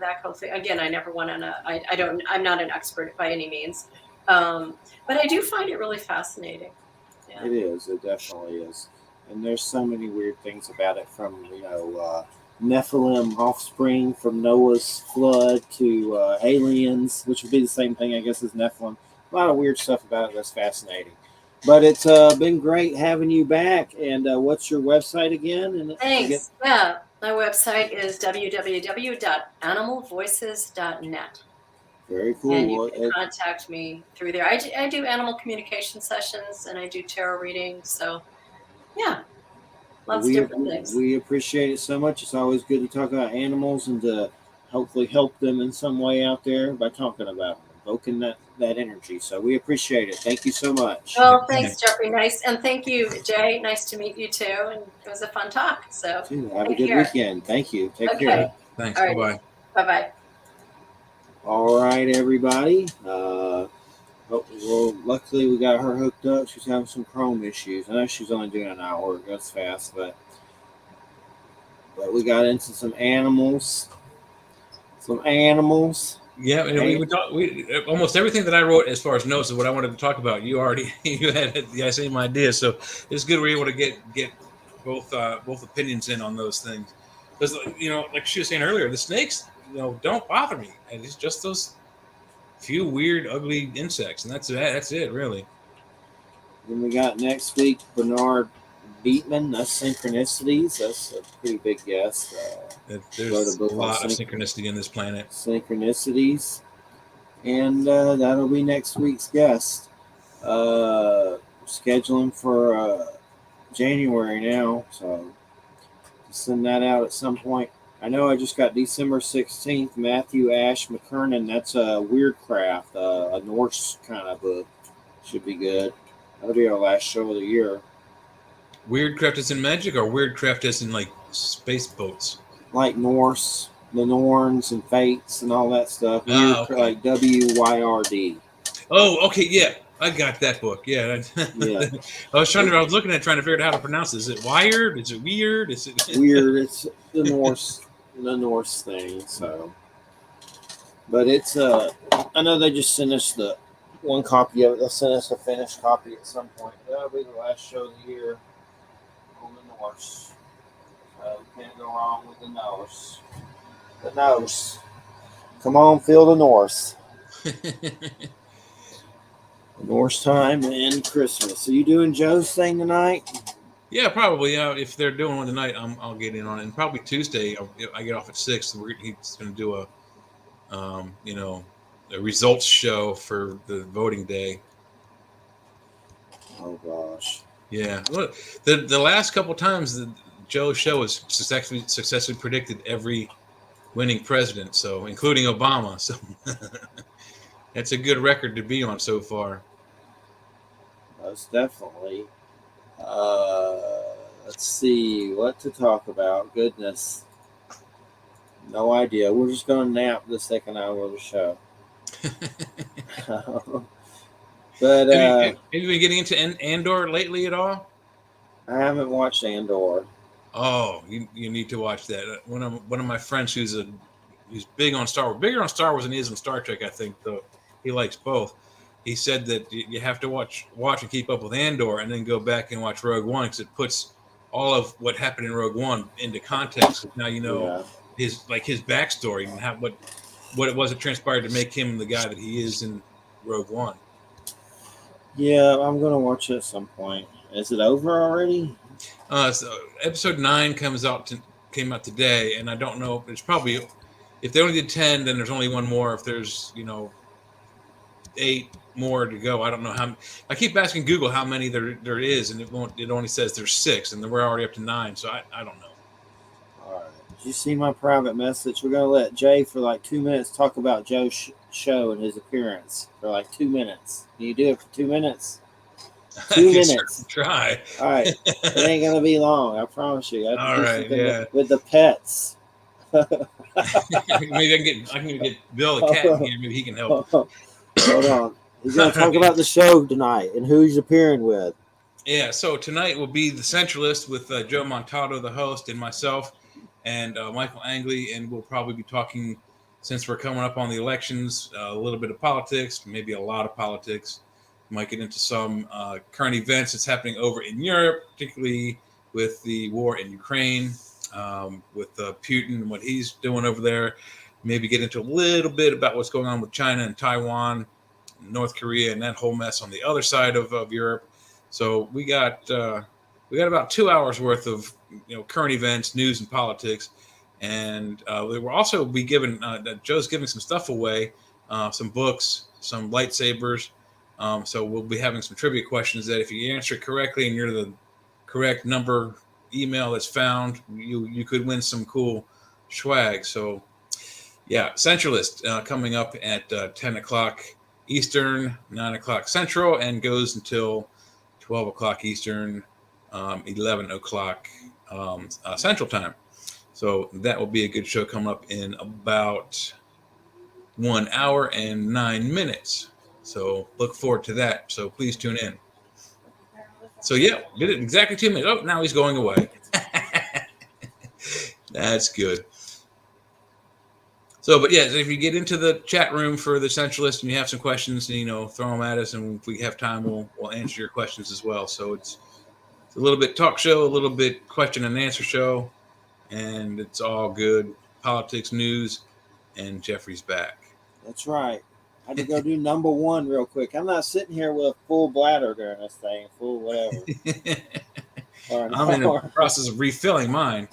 that kind of thing. Again, I never went on I'm not an expert by any means, but I do find it really fascinating. Yeah.
It is. It definitely is. And there's so many weird things about it, from Nephilim offspring from Noah's flood to aliens, which would be the same thing, I guess, as Nephilim. A lot of weird stuff about it that's fascinating. But it's been great having you back. And what's your website again? And
Thanks. Yeah, my website is www.animalvoices.net.
Very cool.
And you can contact me through there. I do animal communication sessions, and I do tarot readings. So, yeah, lots of different things.
We appreciate it so much. It's always good to talk about animals and to hopefully help them in some way out there by talking about them, evoking that energy. So we appreciate it. Thank you so much.
Well, thanks, Jeffrey. Nice. And thank you, Jay. Nice to meet you too. And it was a fun talk. So
have a good weekend. Thank you. Take care.
Thanks. Right. Bye-bye.
Bye-bye.
All right, everybody. Well, luckily we got her hooked up. She's having some Chrome issues. I know she's only doing an hour. It goes fast, but we got into some animals.
Yeah, and we almost everything that I wrote as far as notes of what I wanted to talk about. You had the same idea, so it's good we're able to get both opinions in on those things. Because like she was saying earlier, the snakes don't bother me, and it's just those few weird, ugly insects, and that's it really.
Then we got next week Bernard Beatman. That's Synchronicities. That's a pretty big guest.
There's a lot of synchronicity in this planet.
Synchronicities. And that'll be next week's guest. Scheduling for January now, so send that out at some point. I know I just got December 16th, Matthew Ash McKernan. That's a Weirdcraft, a Norse kind of book. Should be good. That'll be our last show of the year.
Weirdcraft is in magic, or Weirdcraft is in like space boats?
Like Norse, the Norns and Fates and all that stuff.
Okay.
Like WYRD.
Oh, okay, yeah. I got that book. Yeah.
Yeah.
I was looking at trying to figure out how to pronounce it. Is it wired? Is it weird? Is it
weird? It's the Norse thing. So, but it's I know they just sent us the one copy of it. They'll send us a finished copy at some point. That'll be the last show of the year on the Norse. Can't go wrong with the Norse. The Norse. Come on, feel the Norse. Norse time and Christmas. Are you doing Joe's thing tonight?
Yeah, probably. If they're doing one tonight, I'll get in on it. And probably Tuesday, I get off at 6. So he's going to do a results show for the voting day.
Oh gosh.
Yeah. Look, the last couple times Joe's show has successfully predicted every winning president, so including Obama. So that's a good record to be on so far.
Most definitely. Let's see what to talk about. Goodness. No idea. We're just going to nap the second hour of the show. But
have you been getting into Andor lately at all?
I haven't watched Andor.
Oh, you need to watch that. One of my friends who's big on Star Wars, bigger on Star Wars than he is on Star Trek, I think, though he likes both. He said that you have to watch and keep up with Andor, and then go back and watch Rogue One, because it puts all of what happened in Rogue One into context. Now his backstory and what it was that transpired to make him the guy that he is in Rogue One. Yeah,
I'm gonna watch it at some point. Is it over already?
So episode 9 came out today, and I don't know. It's probably, if they only did 10, then there's only one more. If there's 8 more to go. I don't know how. I keep asking Google how many there is, and it only says there's 6, and we're already up to 9. So I don't know.
All right. Did you see my private message? We're gonna let Jay for like 2 minutes talk about Joe's show and his appearance for like 2 minutes. Can you do it for 2 minutes? 2 minutes.
Try.
All right. It ain't gonna be long. I promise you. I
All right. Yeah.
With the pets.
Maybe I can get Bill the cat here. Maybe he can help.
Hold on. He's gonna talk about the show tonight and who he's appearing with.
Yeah. So tonight will be the Centralist with Joe Montaldo, the host, and myself, and Michael Angley, and we'll probably be talking, since we're coming up on the elections, a little bit of politics, maybe a lot of politics. Might get into some current events that's happening over in Europe, particularly with the war in Ukraine, with Putin and what he's doing over there. Maybe get into a little bit about what's going on with China and Taiwan, North Korea, and that whole mess on the other side of Europe. So we got about 2 hours worth of current events, news, and politics. And we will also be giving Joe's giving some stuff away, some books, some lightsabers. So we'll be having some trivia questions that if you answer it correctly and you're the correct number email that's found, you could win some cool swag. So yeah, Centralist coming up at 10 o'clock Eastern, 9 o'clock Central, and goes until 12 o'clock Eastern, 11 o'clock Central Time. So that will be a good show coming up in about 1 hour and 9 minutes. So look forward to that. So please tune in. So yeah, did it exactly 2 minutes. Oh, now he's going away. That's good. So, but yeah, if you get into the chat room for the Centralist and you have some questions, throw them at us, and if we have time, we'll answer your questions as well. So it's a little bit talk show, a little bit question and answer show, and it's all good. Politics, news, and Jeffrey's back.
That's right. I had to go do number 1 real quick. I'm not sitting here with a full bladder during this thing, full whatever.
I'm in the process of refilling mine.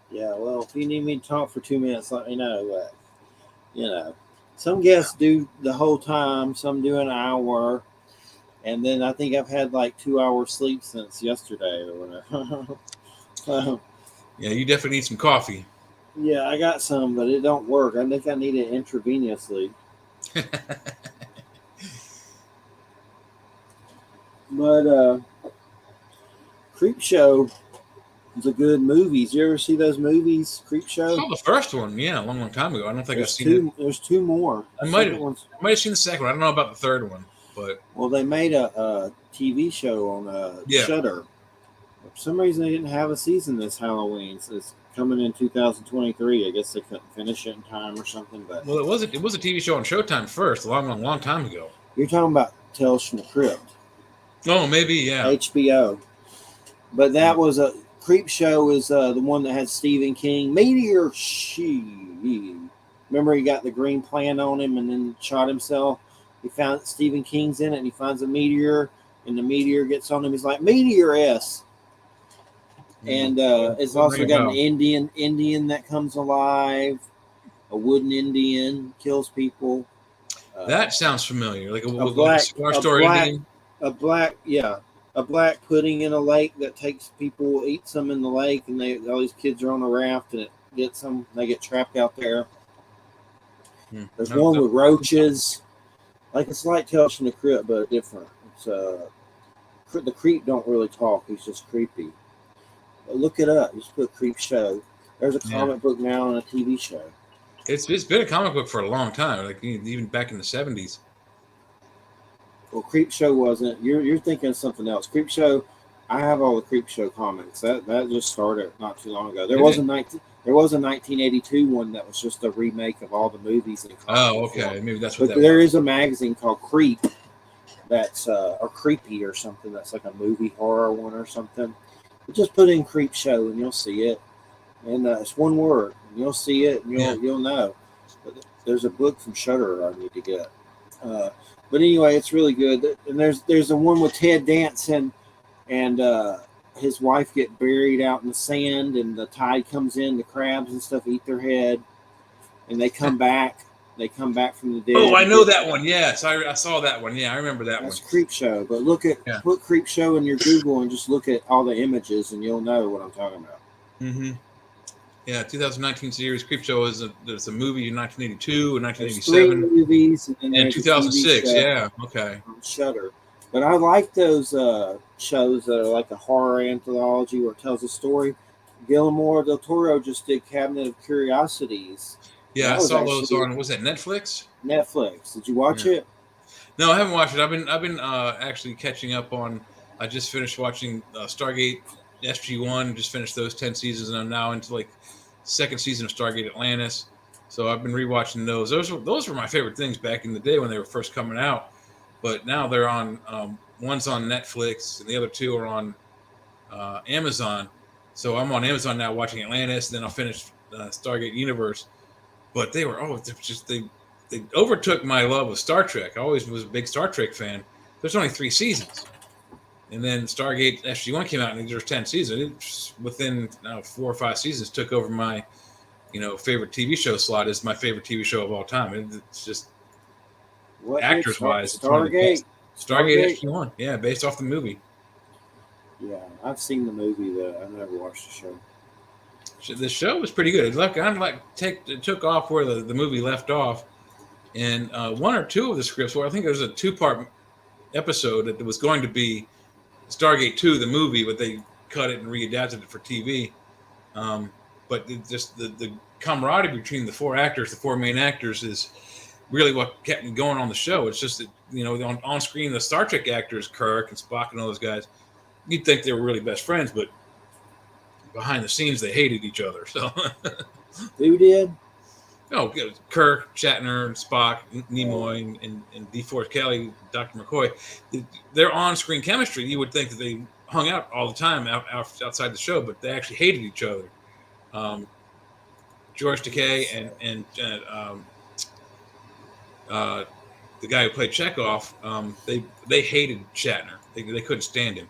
Yeah, well, if you need me to talk for 2 minutes, let me know. But, some guests do the whole time, some do an hour, and then I think I've had like 2 hours sleep since yesterday or whatever.
Yeah, you definitely need some coffee.
Yeah, I got some, but it don't work. I think I need it intravenously. But Creep Show is a good movie. Did you ever see those movies, Creep Show?
Oh, the first one, yeah, a long time ago. I don't think I've seen it.
There's 2 more.
I might have seen the second one. I don't know about the third one, but
they made a TV show on Shudder. For some reason, they didn't have a season this Halloween, so it's coming in 2023. I guess they couldn't finish it in time or something. But
it was a TV show on Showtime first, a long time ago.
You're talking about Tales from the Crypt.
Oh, maybe, yeah.
HBO. But that was a Creep Show is the one that had Stephen King. Meteor. Remember, he got the green plant on him and then shot himself. He found Stephen King's in it, and he finds a meteor, and the meteor gets on him. He's like, Meteor S. And it's also got an Indian that comes alive. A wooden Indian kills people.
That sounds familiar. Like a
black pudding in a lake that takes people, eats them in the lake, and all these kids are on a raft, and it gets them. They get trapped out there. There's one with roaches. It's like Tales from the Crypt, but different. It's the creep don't really talk. He's just creepy. But look it up. Just put Creep Show. There's a comic book now and a TV show.
It's been a comic book for a long time, like even back in the 70s.
Well, Creep Show wasn't. You're thinking of something else. Creep Show. I have all the Creep Show comics. That just started not too long ago. There was a 1982 one that was just a remake of all the movies.
Oh, okay. Maybe that's what.
But there is a magazine called Creep. That's or Creepy or something. That's like a movie horror one or something. But just put in Creep Show and you'll see it. And it's one word. And you'll see it and you'll know. But there's a book from Shudder I need to get. But anyway, it's really good. And there's a one with Ted Danson and his wife get buried out in the sand, and the tide comes in, the crabs and stuff eat their head, and they come back. They come back from the dead.
Oh, I know that one. Yes, I saw that one. Yeah, I remember that
That's
one.
Creepshow. But put Creepshow in your Google and just look at all the images, and you'll know what I'm talking about.
Mm-hmm. Yeah, 2019 series Creepshow there's a movie in 1982 and
There's 3
1987
movies, and then
and
there's a
2006.
TV show
Yeah, okay.
on Shudder. But I like those shows that are like a horror anthology where it tells a story. Guillermo del Toro just did Cabinet of Curiosities.
Yeah, I
That was
saw those
actually
on. Was that Netflix?
Netflix. Did you watch
Yeah.
it?
No, I haven't watched it. I've been actually catching up on. I just finished watching Stargate SG-1. Just finished those 10 seasons, and I'm now into like second season of Stargate Atlantis. So I've been rewatching those. Those were my favorite things back in the day when they were first coming out. But now they're on. One's on Netflix, and the other 2 are on Amazon. So I'm on Amazon now watching Atlantis. And then I'll finish Stargate Universe. But they were they overtook my love of Star Trek. I always was a big Star Trek fan. There's only 3 seasons, and then Stargate SG-1 came out, and there's 10 seasons. It, within 4 or 5 seasons, took over my favorite TV show slot as my favorite TV show of all time. It's just actors wise, it's one of the best. Stargate SG-1, yeah, based off the movie.
Yeah, I've seen the movie, but I've never watched the show.
The show was pretty good. It took off where the movie left off, and 1 or 2 of the scripts. Well, I think there's a 2-part episode that was going to be Stargate 2, the movie, but they cut it and readapted it for TV. But the camaraderie between the 4 actors, the 4 main actors, is really what kept me going on the show. It's just that on screen the Star Trek actors, Kirk and Spock and all those guys, you'd think they were really best friends, but behind the scenes they hated each other. So
who did?
No, Kirk, Shatner, Spock, Nimoy, and DeForest Kelly, Dr. McCoy, their on-screen chemistry, you would think that they hung out all the time outside the show, but they actually hated each other. George Takei and the guy who played Chekhov, they hated Shatner. They couldn't stand him.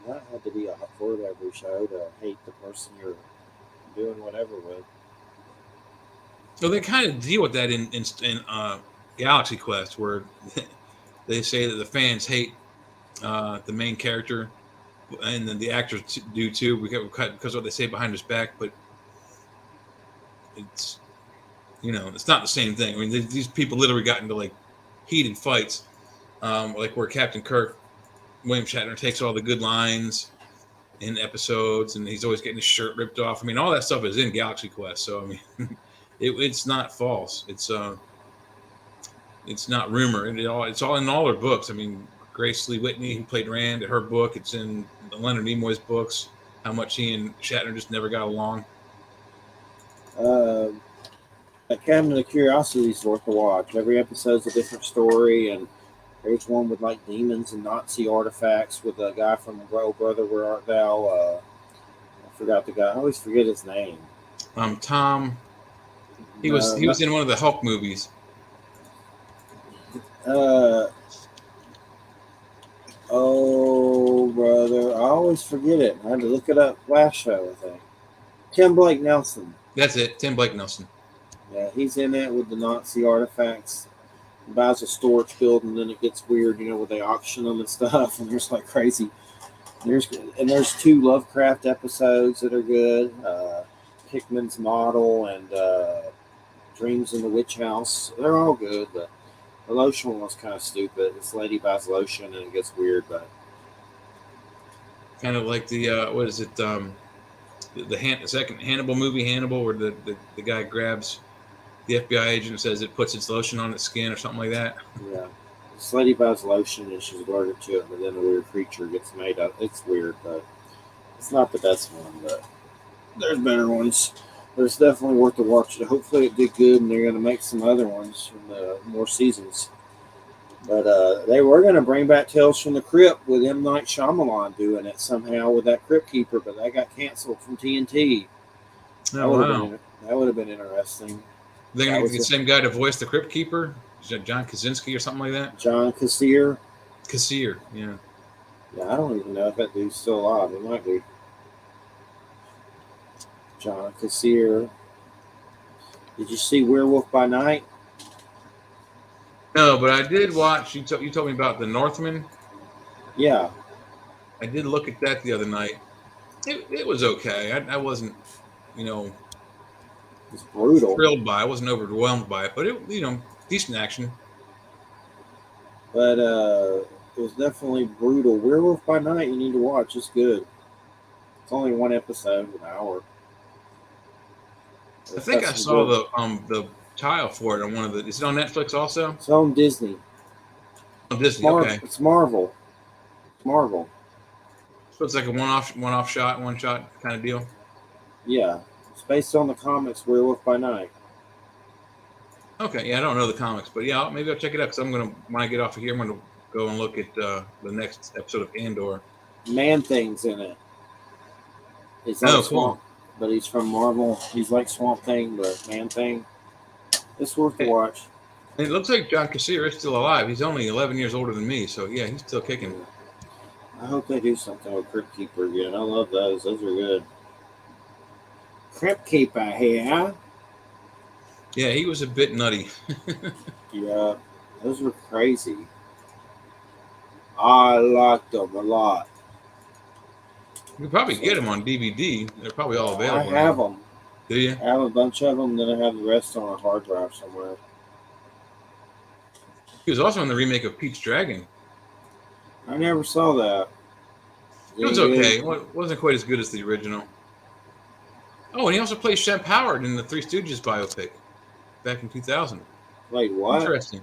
That had to be a for every show to hate the person you're doing whatever with.
So they kind of deal with that in Galaxy Quest, where they say that the fans hate the main character, and then the actors do too, because of what they say behind his back. But it's it's not the same thing. I mean, these people literally got into like heated fights, like where Captain Kirk, William Shatner, takes all the good lines in episodes, and he's always getting his shirt ripped off. I mean, all that stuff is in Galaxy Quest. So I mean. It's not false. It's not rumor. It's all in all her books. I mean, Grace Lee Whitney, who played Rand, her book. It's in Leonard Nimoy's books. How much he and Shatner just never got along.
A Cabinet of Curiosities is worth a watch. Every episode's a different story, and there's one with like demons and Nazi artifacts with a guy from Oh Brother, Where Art Thou? I forgot the guy. I always forget his name.
Tom. He was in one of the Hulk movies.
Oh, brother. I always forget it. I had to look it up last show, I think. Tim Blake Nelson.
That's it. Tim Blake Nelson.
Yeah, he's in it with the Nazi artifacts. He buys a storage building, and then it gets weird, where they auction them and stuff, and there's like crazy. There's 2 Lovecraft episodes that are good. Hickman's Model and Dreams in the Witch House. They're all good, but the lotion one was kind of stupid. This lady buys lotion and it gets weird, but
kind of like the what is it? The second Hannibal movie, Hannibal, where the guy grabs the FBI agent and says it puts its lotion on its skin or something like that.
Yeah, this lady buys lotion and she's allergic to it, but then a weird creature gets made up. It's weird, but it's not the best one. But there's better ones. But it's definitely worth the watch. Hopefully it did good, and they're going to make some other ones from more seasons. But they were going to bring back Tales from the Crypt with M. Night Shyamalan doing it somehow with that Crypt Keeper, but that got canceled from TNT.
Oh, wow.
That would have been interesting.
They're going to get the same guy to voice the Crypt Keeper? John Krasinski or something like that?
John Kassir.
Kassir, yeah.
Yeah, I don't even know if that dude's still alive. It might be. John Kassir. Did you see Werewolf by Night?
No, but I did watch. You told me about the Northman.
Yeah,
I did look at that the other night. It was okay. I wasn't, you know,
it's brutal,
thrilled by it. I wasn't overwhelmed by it, but it, decent action.
but it was definitely brutal. Werewolf by Night, you need to watch. It's good. It's only one episode, an hour.
I
It's
think
got
I
some
saw
good.
the tile for it on one of the. Is it on Netflix also?
It's on Disney.
On Disney. Okay,
It's Marvel. It's Marvel.
so it's like a one shot, one shot kind of deal.
Yeah, it's based on the comics Werewolf by Night.
Okay, yeah, I don't know the comics, but yeah, maybe I'll check it out because I'm gonna when I get off of here, I'm gonna go and look at the next episode of Andor.
Man Thing's in it. He's like
Oh, cool.
Swamp, but he's from Marvel. He's like Swamp Thing, but Man Thing. It's worth the watch.
And it looks like John Cassier is still alive. He's only 11 years older than me, so yeah, he's still kicking.
I hope they do something with Crypt Keeper again. I love those. Those are good. Crypt Keeper here.
Yeah, he was a bit nutty.
Yeah, those were crazy. I liked them a lot.
You could probably get them on DVD. They're probably all
I
available.
have
now.
them.
Do you?
I have a bunch of them. Then I have the rest on a hard drive somewhere.
He was also in the remake of Pete's Dragon.
I never saw that.
It was okay. It wasn't quite as good as the original. Oh, and he also plays Shemp Howard in the Three Stooges biopic back in 2000.
Wait, what?
Interesting.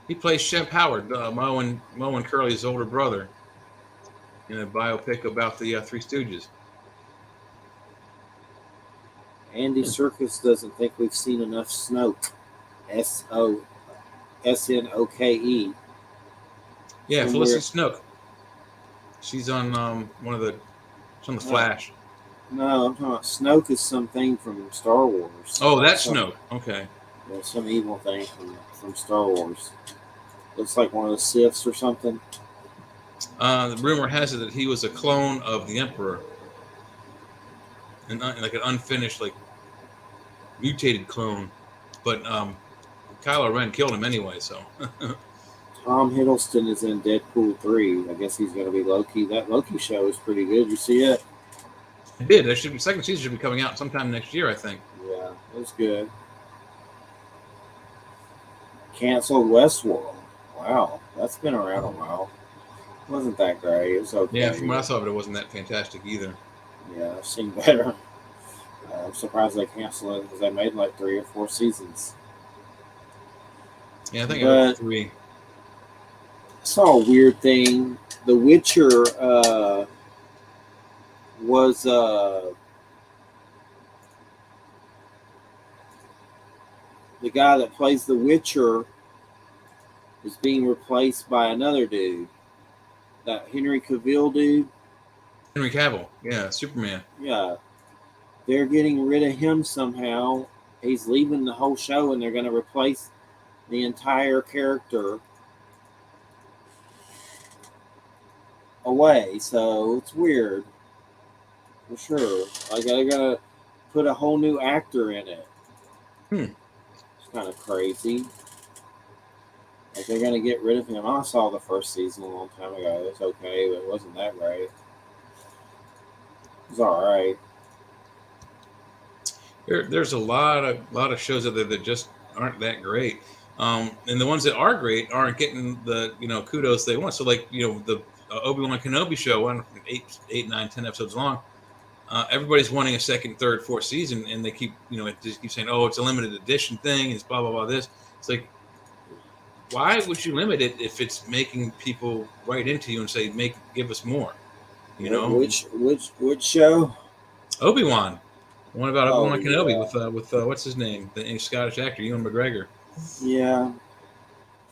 He plays Shemp Howard, Moe and Curly's older brother, in a biopic about the Three Stooges.
Andy Serkis doesn't think we've seen enough Snoke. Snoke.
Yeah,
From
Felicity
where-
Snook. She's on she's on the Flash.
No, I'm talking about Snoke is something from Star Wars.
Oh, that's
Some-
Snoke. Okay.
Yeah, some evil thing from Star Wars. Looks like one of the Siths or something.
The rumor has it that he was a clone of the Emperor, and like an unfinished, like mutated clone. But Kylo Ren killed him anyway. So
Tom Hiddleston is in Deadpool 3. I guess he's going to be Loki. That Loki show is pretty good. You see it?
I did. There should be second season should be coming out sometime next year, I think.
Yeah, it was good. Canceled Westworld. Wow, that's been around a while. It wasn't that great. It was okay.
Yeah, from what I saw of it, it wasn't that fantastic either.
Yeah, I've seen better. I'm surprised they canceled it because they made like 3 or 4 seasons.
Yeah, I think it was 3.
I saw a weird thing. The Witcher was the guy that plays the Witcher is being replaced by another dude. That Henry Cavill dude.
Henry Cavill, yeah, Superman.
Yeah. They're getting rid of him somehow. He's leaving the whole show and they're going to replace the entire character away. So it's weird. For sure. Like they're going to put a whole new actor in it. It's kind of crazy. Like they're going to get rid of him. I saw the first season a long time ago. It was okay, but it wasn't that great. It was all right.
There's a lot of shows out there that just aren't that great, and the ones that are great aren't getting the kudos they want. So like the Obi-Wan Kenobi show, 8, 9, 10 episodes long. Everybody's wanting a second, third, fourth season, and they keep it just keep saying, oh, it's a limited edition thing. It's blah blah blah. This it's like, why would you limit it if it's making people write into you and say, give us more?
Which show?
Obi-Wan. One about Obi-Wan Kenobi
yeah.
with what's his name, the Scottish actor Ewan McGregor.
Yeah,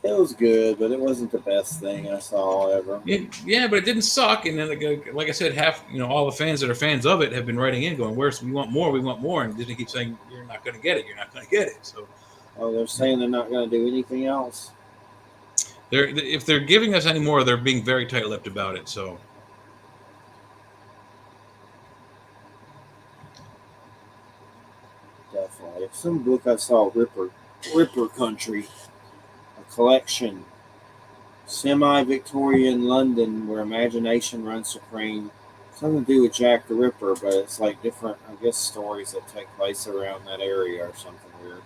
it was good, but it wasn't the best thing I saw ever.
Yeah, but it didn't suck. And then, like I said, half all the fans that are fans of it have been writing in, going, "Where's we want more, and Disney keeps saying, "You're not going to get it. You're not going to get it." So,
they're saying they're not going to do anything else.
If they're giving us any more, they're being very tight-lipped about it. So.
Definitely. some book I saw, Ripper Country, a collection, semi-Victorian London where imagination runs supreme. Something to do with Jack the Ripper, but it's like different, I guess, stories that take place around that area or something weird.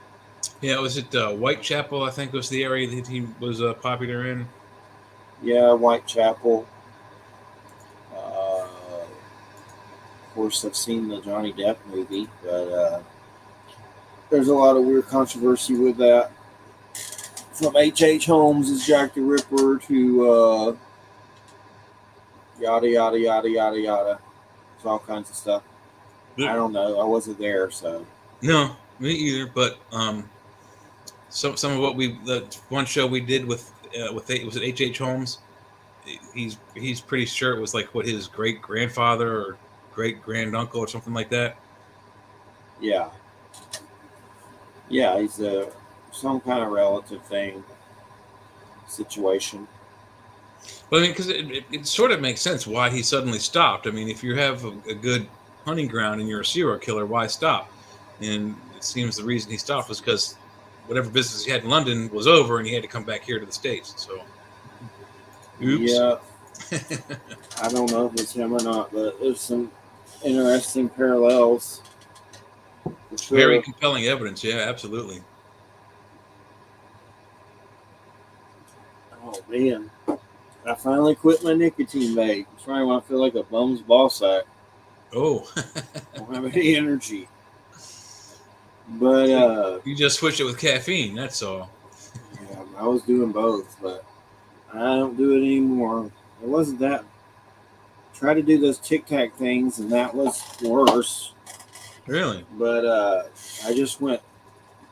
Yeah, was it Whitechapel? I think was the area that he was popular in.
Yeah, Whitechapel. Of course, I've seen the Johnny Depp movie, but there's a lot of weird controversy with that. From H.H. Holmes as Jack the Ripper to yada yada yada yada yada. It's all kinds of stuff. I don't know. I wasn't there, so.
No, me either. But some of what the one show we did with was it H.H. Holmes? He's pretty sure it was like what his great grandfather or great granduncle or something like that.
Yeah. Yeah, he's some kind of relative thing situation.
But I mean, because it sort of makes sense why he suddenly stopped. I mean, if you have a good hunting ground and you're a serial killer, why stop? And it seems the reason he stopped was because whatever business he had in London was over, and he had to come back here to the States. So, oops.
Yeah. I don't know if it's him or not, but there's some interesting parallels. For sure.
Very compelling evidence. Yeah, absolutely.
Oh man, I finally quit my nicotine vape. I'm trying when I feel like a bum's ball sack.
Oh.
I don't have any energy. But
you just switched it with caffeine. That's all.
Yeah, I was doing both, but I don't do it anymore. It wasn't that. Tried to do those Tic Tac things, and that was worse.
Really?
But I just went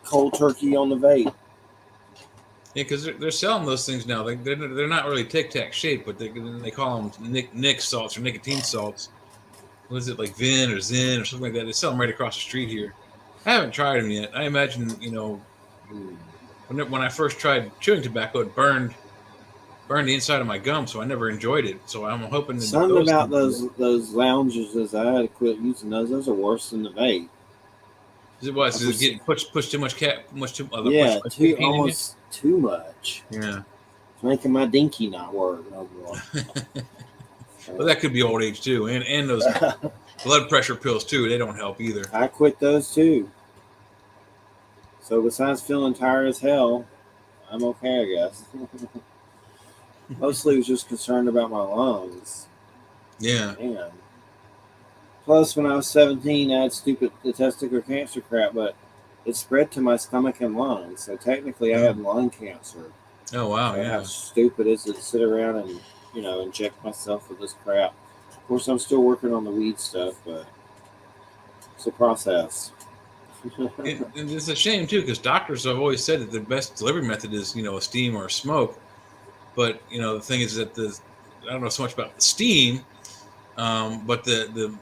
cold turkey on the vape.
Yeah, because they're selling those things now. They're not really Tic Tac shaped, but they call them Nic salts or nicotine salts. What is it, like Vin or Zen or something like that? They sell them right across the street here. I haven't tried them yet. I imagine, when I first tried chewing tobacco, it burned the inside of my gum, so I never enjoyed it. So I'm hoping that
something about those lounges as I had to quit using those. Those are worse than the vape.
Is it what? Does it get push too much
yeah, almost too much.
Yeah,
it's making my dinky not work no more.
Well, that could be old age too, and those blood pressure pills too. They don't help either.
I quit those too. So besides feeling tired as hell, I'm okay, I guess. Mostly was just concerned about my lungs.
Yeah.
Man. Plus, when I was 17, I had the testicular cancer crap, but it spread to my stomach and lungs. So technically, I had lung cancer.
Oh wow!
So how stupid is it to sit around and inject myself with this crap? Of course, I'm still working on the weed stuff, but it's a process.
And it's a shame too, because doctors have always said that the best delivery method is a steam or a smoke. But the thing is that I don't know so much about the steam, but the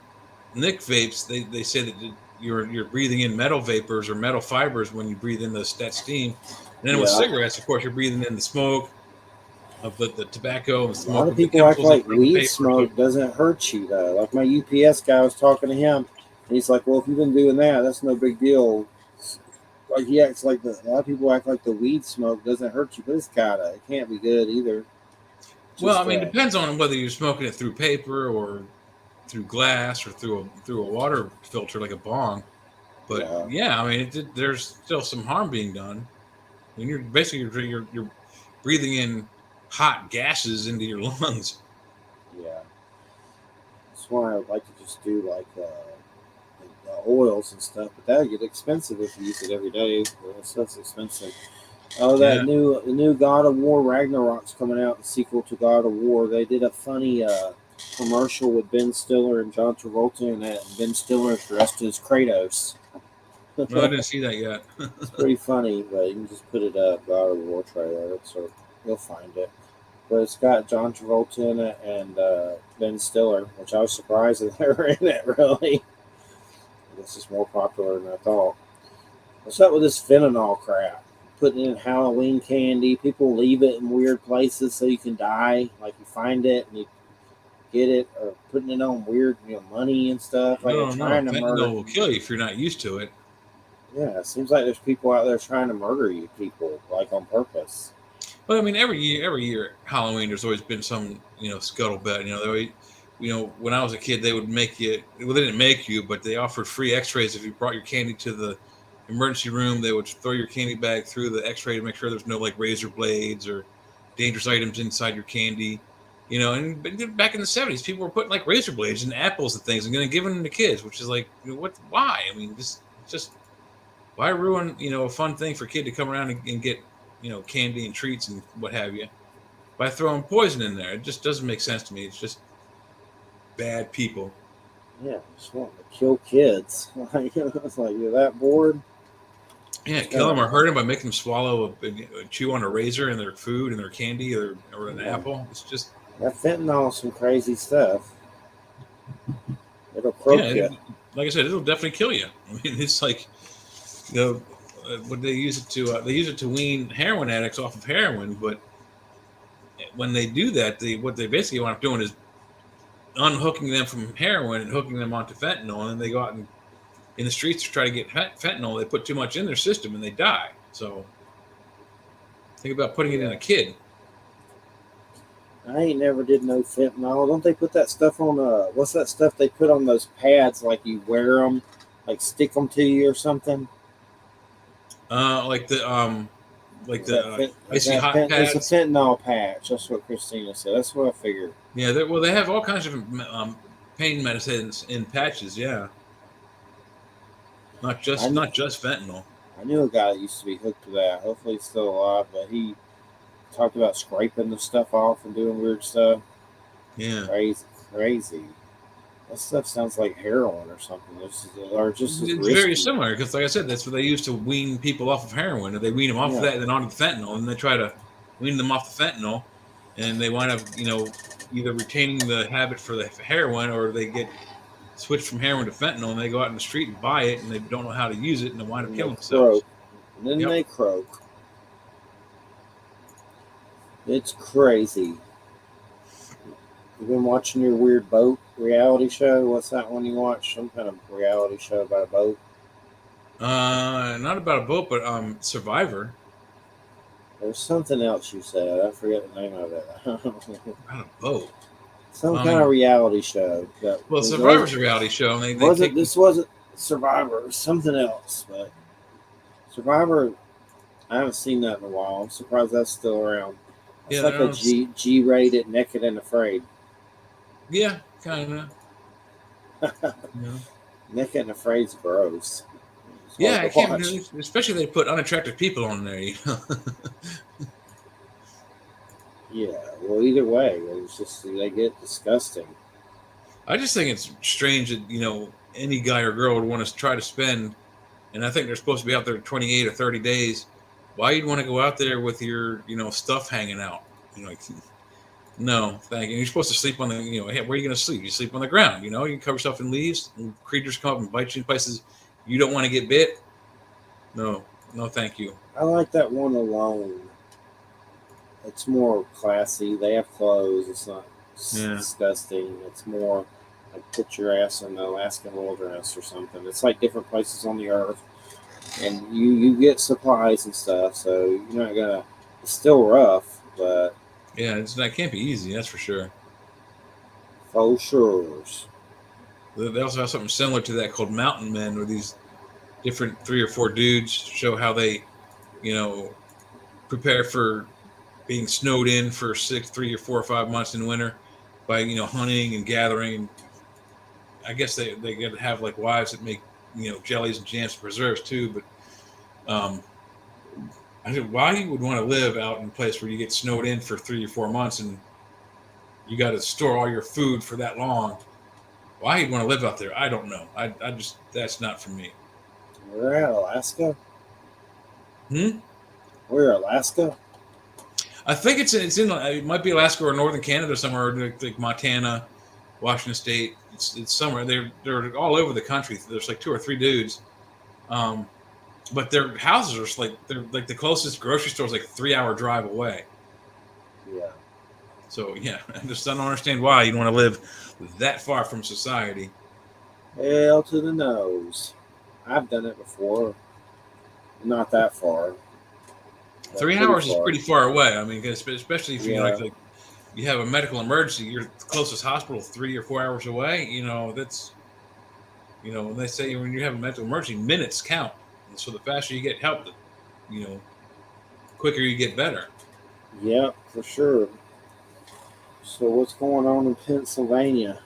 Nic vapes they say that you're breathing in metal vapors or metal fibers when you breathe in that steam. And then with cigarettes, of course, you're breathing in the smoke of the tobacco and the smoke.
A lot of people act like weed smoke doesn't hurt you though. Like my UPS guy, was talking to him, and he's like, "Well, if you've been doing that, that's no big deal." Like he acts like a lot of people act like the weed smoke doesn't hurt you, but it's gotta. It can't be good either.
Well, I mean, it depends on whether you're smoking it through paper or through glass or through a water filter like a bong. But yeah I mean, there's still some harm being done. I mean, you're basically you're breathing in hot gases into your lungs.
Yeah, that's why I would like to just do like oils and stuff, but that would get expensive if you use it every day. That stuff's expensive. Oh, the new God of War Ragnarok's coming out, the sequel to God of War. They did a funny commercial with Ben Stiller and John Travolta, and Ben Stiller is dressed as Kratos.
No, I didn't see that yet.
It's pretty funny, but you can just put it up, God of War trailer, so you'll find it. But it's got John Travolta in it and Ben Stiller, which I was surprised that they were in it, really. This is more popular than I thought. What's up with this fentanyl crap? Putting it in Halloween candy. People leave it in weird places so you can die. Like you find it and you get it, or putting it on weird money and stuff. Like
Fentanyl will kill you if you're not used to it.
Yeah, it seems like there's people out there trying to murder you, people, like on purpose.
But I mean, every year Halloween, there's always been some, scuttlebutt. When I was a kid, they would make you. Well, they didn't make you, but they offered free X-rays if you brought your candy to the emergency room. They would throw your candy bag through the X-ray to make sure there's no like razor blades or dangerous items inside your candy. But back in the '70s, people were putting like razor blades and apples and things and going to give them to kids, which is like, what? Why? I mean, just why ruin a fun thing for a kid to come around and get candy and treats and what have you by throwing poison in there? It just doesn't make sense to me. It's just bad people.
Yeah, just wanting to kill kids. Like, it's like you're that bored.
Yeah, kill them or hurt them by making them swallow chew on a razor in their food and their candy or an apple. It's just
That fentanyl is some crazy stuff. It'll croak you.
Like I said, it'll definitely kill you. I mean, it's like what they use it to. They use it to wean heroin addicts off of heroin, but when they do that, what they basically wind up doing is unhooking them from heroin and hooking them onto fentanyl, and then they go out and in the streets to try to get fentanyl. They put too much in their system and they die. So think about putting it in a kid.
I ain't never did no fentanyl. Don't they put that stuff on? What's that stuff they put on those pads? Like you wear them, like stick them to you or something.
Like the icy hot pads.
It's a fentanyl patch. That's what Christina said. That's what I figured.
Yeah, they have all kinds of pain medicines in patches. Yeah, not just fentanyl.
I knew a guy that used to be hooked to that. Hopefully he's still alive, but he talked about scraping the stuff off and doing weird stuff.
Yeah,
crazy. That stuff sounds like heroin or something. It's
very similar because, like I said, that's what they use to wean people off of heroin. They wean them off of that and then onto fentanyl, and they try to wean them off the fentanyl, and they wind up, either retaining the habit for the heroin or they get switched from heroin to fentanyl, and they go out in the street and buy it, and they don't know how to use it, and they wind up killing themselves.
And then they croak. It's crazy. You've been watching your weird boat reality show? What's that one you watch? Some kind of reality show about a boat?
Not about a boat, but Survivor.
There's something else you said. I forget the name of it.
About a boat.
Some kind of reality show.
Well, Survivor's a reality show. And
this wasn't Survivor. It was something else. But Survivor, I haven't seen that in a while. I'm surprised that's still around. It's like a G-rated Naked and Afraid.
Yeah, kind of.
Naked and Afraid's gross.
Yeah, I can't. Especially they put unattractive people on there.
Yeah, well, either way, it's just they get disgusting.
I just think it's strange that any guy or girl would want to try to spend, and I think they're supposed to be out there 28 or 30 days. Why you'd want to go out there with your stuff hanging out? No, thank you. You're supposed to sleep on the hey, where are you going to sleep? You sleep on the ground. You cover yourself in leaves. And creatures come up and bite you in places you don't want to get bit. No, thank you.
I like that one alone. It's more classy. They have clothes. It's not disgusting. It's more like put your ass in the Alaskan wilderness or something. It's like different places on the earth, and you get supplies and stuff. So you're not gonna. It's still rough, but
yeah, that can't be easy. That's for sure.
For sure.
They also have something similar to that called Mountain Men, where these different 3 or 4 dudes show how they, prepare for being snowed in for 3 or 4 or 5 months in winter by hunting and gathering. I guess they get to have like wives that make jellies and jams and preserves too. But I said, why you would want to live out in a place where you get snowed in for 3 or 4 months and you got to store all your food for that long? Why you'd want to live out there? I don't know. I just that's not for me.
We're at Alaska. We're Alaska.
I think it's in it might be Alaska or northern Canada somewhere, like Montana, Washington State. It's somewhere. They're all over the country. There's like 2 or 3 dudes, but their houses are they're like the closest grocery store is like a 3-hour drive away.
Yeah.
So yeah, I just don't understand why you'd want to live that far from society.
Hell to the nose. I've done it before. Not that far.
3
Pretty
hours is
far.
pretty far away. I mean, especially if you
Yeah.
like you have a medical emergency, your closest hospital 3 or 4 hours away. That's when they say when you have a medical emergency, minutes count. And so the faster you get help, the quicker you get better.
Yeah, for sure. So what's going on in Pennsylvania?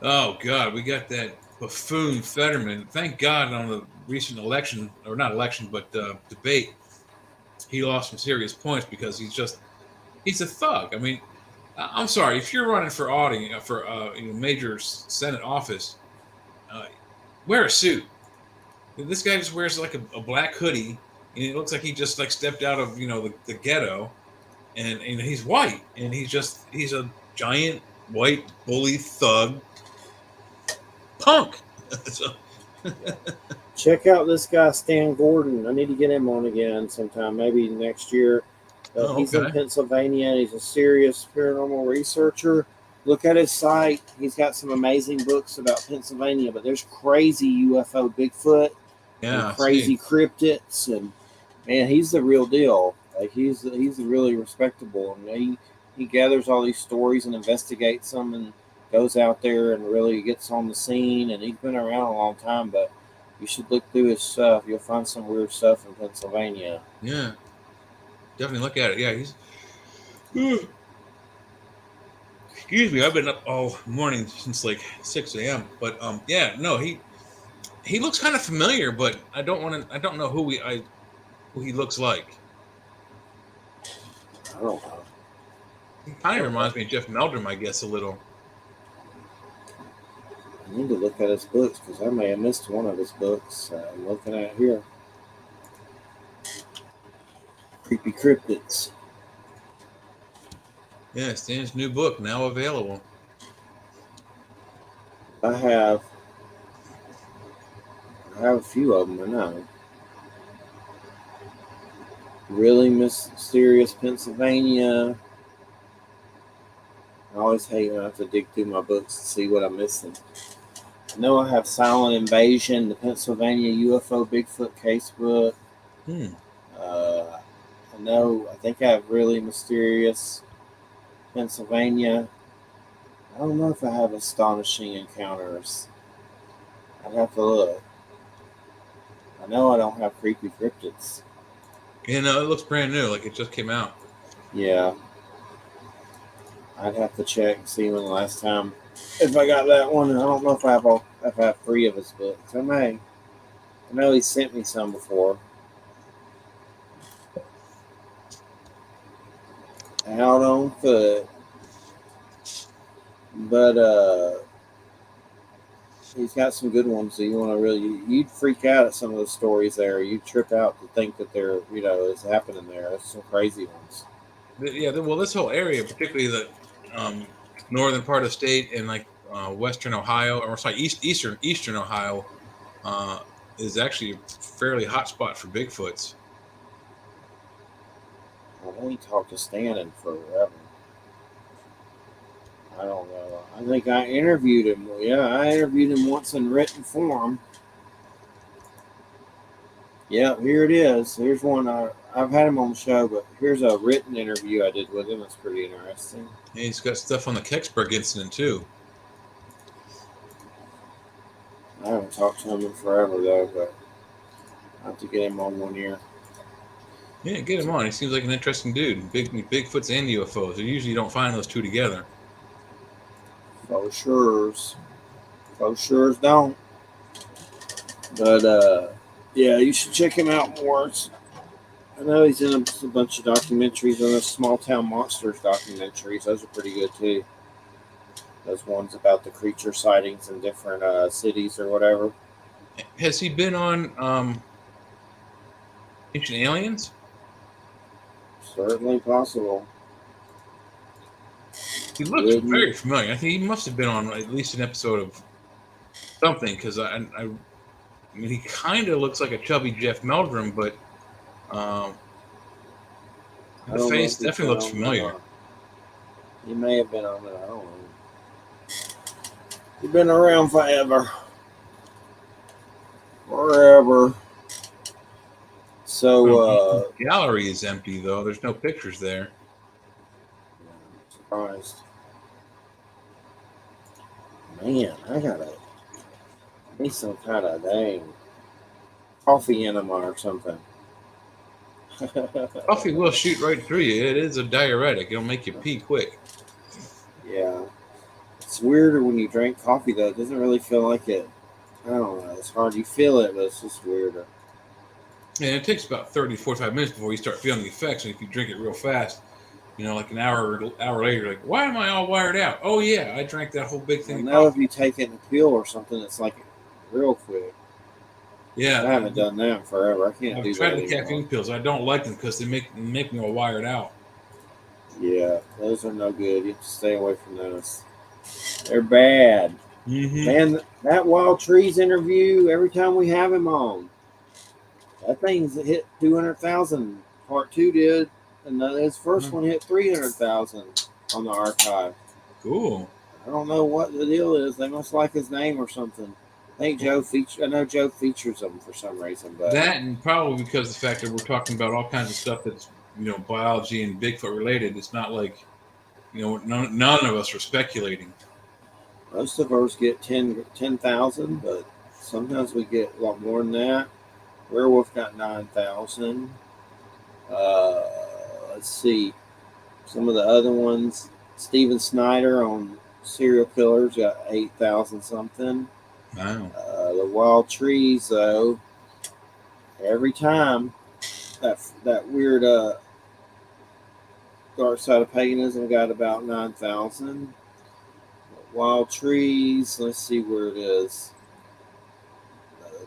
Oh God, we got that buffoon Fetterman. Thank God on the recent election, or not election, but debate, he lost some serious points because he's a thug. I mean, I'm sorry if you're running for major Senate office, wear a suit. This guy just wears like a black hoodie, and it looks like he just like stepped out of the ghetto, and he's white, and he's a giant white bully thug punk. So,
Check out this guy, Stan Gordon. I need to get him on again sometime, maybe next year. But he's in
okay.
Pennsylvania, and he's a serious paranormal researcher. Look at his site. He's got some amazing books about Pennsylvania, but there's crazy UFO Bigfoot and
Yeah,
crazy cryptids, and man, he's the real deal. Like he's really respectable, and he gathers all these stories and investigates them, and goes out there and really gets on the scene. And he's been around a long time, but you should look through his stuff. You'll find some weird stuff in Pennsylvania.
yeah, definitely look at it. Yeah, he's. Excuse me, I've been up all morning since like 6 a.m. But yeah, no, he looks kind of familiar, but I don't know who he looks like.
I don't know.
He kind of reminds me of Jeff Meldrum, I guess, a little.
I need to look at his books because I may have missed one of his books. I'm looking at here. Creepy Cryptids.
Yeah, Stan's new book now available.
I have a few of them. I know. Really Mysterious Pennsylvania. I always hate when I have to dig through my books to see what I'm missing. I know I have Silent Invasion, the Pennsylvania UFO Bigfoot Casebook. I think I have Really Mysterious Pennsylvania. I don't know if I have Astonishing Encounters. I'd have to look. I know I don't have Creepy Cryptids.
It looks brand new, like it just came out.
Yeah. I'd have to check and see when the last time, if I got that one. I don't know if I have 3 of his books. I may. I know he sent me some before. Out on foot. But he's got some good ones. So you want to you'd freak out at some of the stories there. You'd trip out to think that they're, it's happening there. There's some crazy ones.
Yeah, well, this whole area, particularly the northern part of the state and like western Ohio, or sorry, eastern Ohio, is actually a fairly hot spot for Bigfoots.
I know he talked to Stan in forever. I don't know. I think I interviewed him. Yeah, I interviewed him once in written form. Yeah, here it is. Here's one. I've had him on the show, but here's a written interview I did with him. It's pretty interesting.
Yeah, he's got stuff on the Kecksburg incident too.
I haven't talked to him in forever though, but I have to get him on one year.
Yeah, get him on. He seems like an interesting dude. Bigfoots and UFOs. You usually don't find those two together.
Faux sures don't. But yeah, you should check him out more. I know he's in a bunch of documentaries on the Small Town Monsters documentaries. Those are pretty good too. Those ones about the creature sightings in different cities or whatever.
Has he been on Ancient Aliens?
Certainly possible.
He looks very familiar. I think he must have been on at least an episode of something, because I mean, he kind of looks like a chubby Jeff Meldrum, but the face definitely looks familiar.
He may have been on that. I don't know. He's been around forever. So,
The gallery is empty though. There's no pictures there.
I'm surprised. Man, I gotta need some kind of dang coffee enema or something.
Coffee will shoot right through you. It is a diuretic. It'll make you pee quick.
Yeah. It's weirder when you drink coffee, though. It doesn't really feel like it. I don't know. It's hard. You feel it, but it's just weirder.
And it takes about 30, 45 minutes before you start feeling the effects. And if you drink it real fast, like an hour later, you're like, why am I all wired out? Oh, yeah, I drank that whole big thing
I
of
know if
coffee.
you take it in a pill or something, it's like real quick.
Yeah.
I haven't done that in forever. I can't do
I've tried
that
the
anymore.
caffeine pills. I don't like them because they make me all wired out.
Yeah, those are no good. You have to stay away from those. They're bad.
Mm-hmm.
Man, that Wild Trees interview, every time we have him on, that thing's hit 200,000. Part 2 did. And his first one hit 300,000 on the archive.
Cool.
I don't know what the deal is. They must like his name or something. I know Joe features them for some reason, but
That, and probably because of the fact that we're talking about all kinds of stuff that's biology and Bigfoot related. It's not like none of us are speculating.
most of ours get 10,000, but sometimes we get a lot more than that. Werewolf got 9,000. Let's see. Some of the other ones, Steven Snyder on serial killers got 8,000 something.
Wow.
The Wild Trees, though, every time that weird Dark Side of Paganism got about 9,000. Wild Trees, let's see where it is.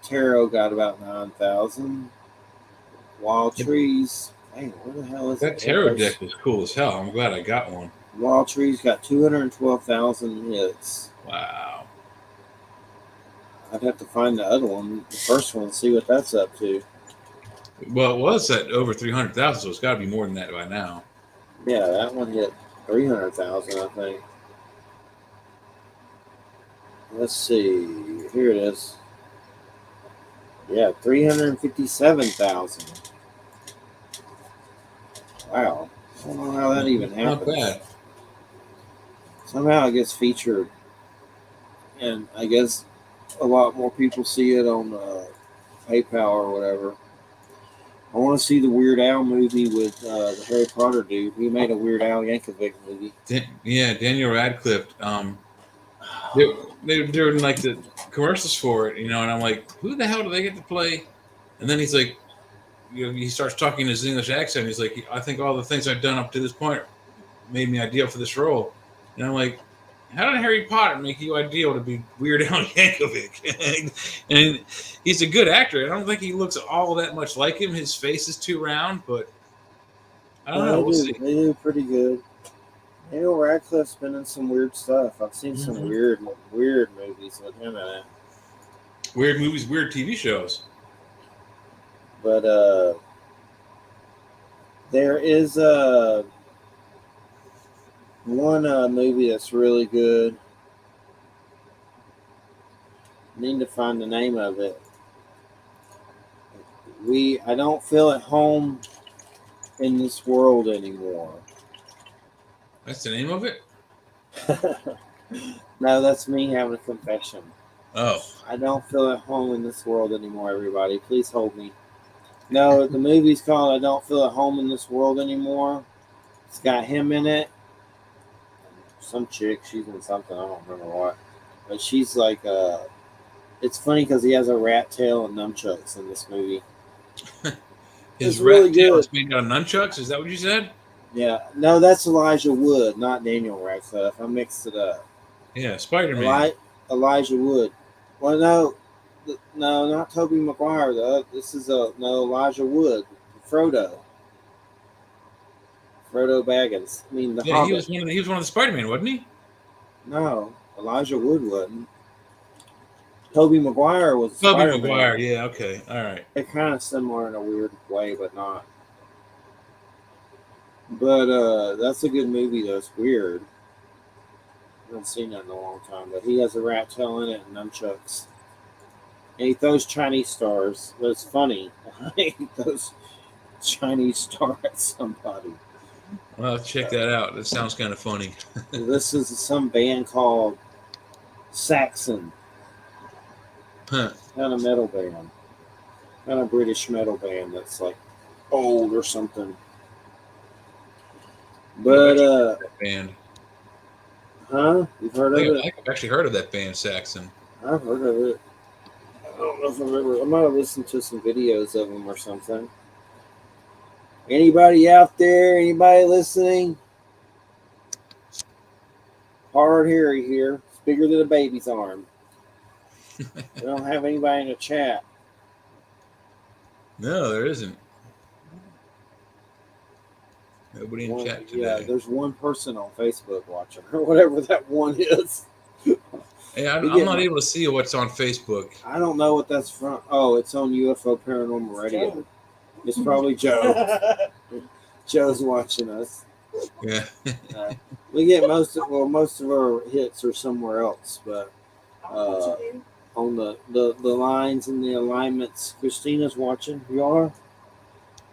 Tarot got about 9,000. Wild Trees, dang, where the hell is
That
it?
tarot deck is cool as hell. I'm glad I got one.
Wild Trees got 212,000 hits.
Wow.
I'd have to find the other one, the first one, and see what that's up to.
Well, it was at over 300,000, so it's got to be more than that by now.
Yeah, that one hit 300,000, I think. Let's see. Here it is. Yeah, 357,000. Wow. I don't know how that even happens.
Not bad.
Somehow it gets featured, and I guess a lot more people see it on PayPal or whatever. I want to see the Weird Al movie with the Harry Potter dude. He made a Weird Al Yankovic movie.
Yeah, Daniel Radcliffe. They're doing like the commercials for it, and I'm like, who the hell do they get to play? And then he's like, he starts talking in his English accent. He's like, I think all the things I've done up to this point made me ideal for this role. And I'm like, how did Harry Potter make you ideal to be Weird Al Yankovic? And he's a good actor. I don't think he looks all that much like him. His face is too round, but I don't know. We'll see.
They do pretty good. Daniel Radcliffe's been in some weird stuff. I've seen some weird movies with him in it.
Weird movies, weird TV shows.
But there is one movie that's really good. Need to find the name of it. I don't feel at home in this world anymore.
That's the name of it?
No, that's me having a confession.
Oh.
I don't feel at home in this world anymore, everybody. Please hold me. No, the movie's called I Don't Feel at Home in This World Anymore. It's got him in it. Some chick, she's in something, I don't remember what. But she's like, it's funny because he has a rat tail and nunchucks in this movie.
His rat tail is made out of nunchucks? Is that what you said?
Yeah. No, that's Elijah Wood, not Daniel Radcliffe. I mixed it up.
Yeah, Spider-Man.
Elijah Wood. Well, no, not Tobey Maguire. This is Elijah Wood, Frodo Baggins. I mean,
yeah, Hobbit. He was one of the Spider-Man, wasn't he?
No, Elijah Wood wasn't. Tobey Maguire was
Tobey
Spider-Man.
Maguire, yeah, okay, all right.
They're kind of similar in a weird way, but not. But that's a good movie, though. It's weird. I haven't seen that in a long time, but he has a rat tail in it and nunchucks. And he throws Chinese stars. But it's funny. He throws Chinese star at somebody.
Well, check that out. That sounds kind of funny.
This is some band called Saxon.
Huh.
Kind of metal band. Kind of British metal band that's like old or something. But
that band.
huh? You've heard of it?
I've actually heard of that band, Saxon.
I've heard of it. I don't know if I remember. I might have listened to some videos of them or something. Anybody out there? Anybody listening? Hard Harry here. It's bigger than a baby's arm. We don't have anybody in the chat.
No, there isn't. Nobody in chat today.
Yeah, there's one person on Facebook watching, or whatever that one is.
Hey, I'm not able to see what's on Facebook.
I don't know what that's from. Oh, it's on UFO Paranormal Radio. It's probably Joe. Joe's watching us.
Yeah.
We get most of our hits are somewhere else, but on the lines and the alignments, Christina's watching. You are?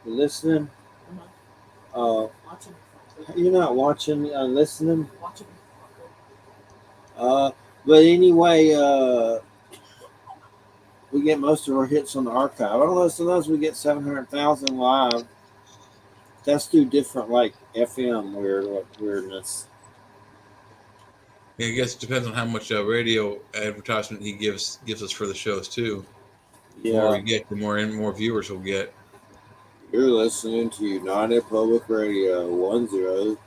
You listening? You're not watching, listening. But anyway, we get most of our hits on the archive. I don't know. Sometimes we get 700,000 live. That's through different like FM weirdness.
Yeah, I guess it depends on how much radio advertisement he gives us for the shows too. The more we get, the more viewers we'll get.
You're listening to United Public Radio 107.7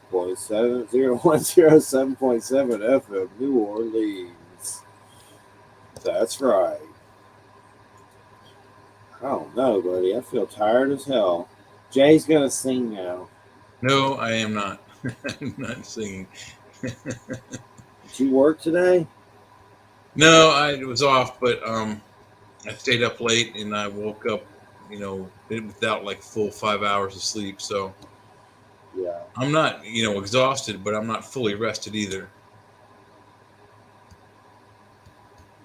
FM, New Orleans. That's right. I don't know, buddy. I feel tired as hell. Jay's gonna sing now.
No, I am not. I'm not singing.
Did you work today?
No, I was off, but I stayed up late and I woke up, without like full 5 hours of sleep. So
yeah,
I'm not, exhausted, but I'm not fully rested either.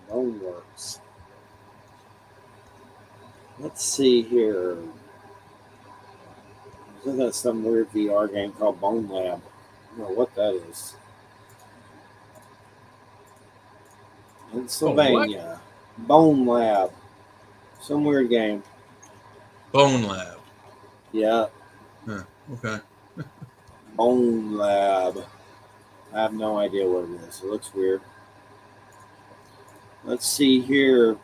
Bone works. Let's see here. I think that's some weird VR game called Bone Lab. I don't know what that is. Pennsylvania. Bone Lab. Some weird game.
Bone Lab.
Yeah.
Huh. Okay.
Bone Lab. I have no idea what it is. It looks weird. Let's see here.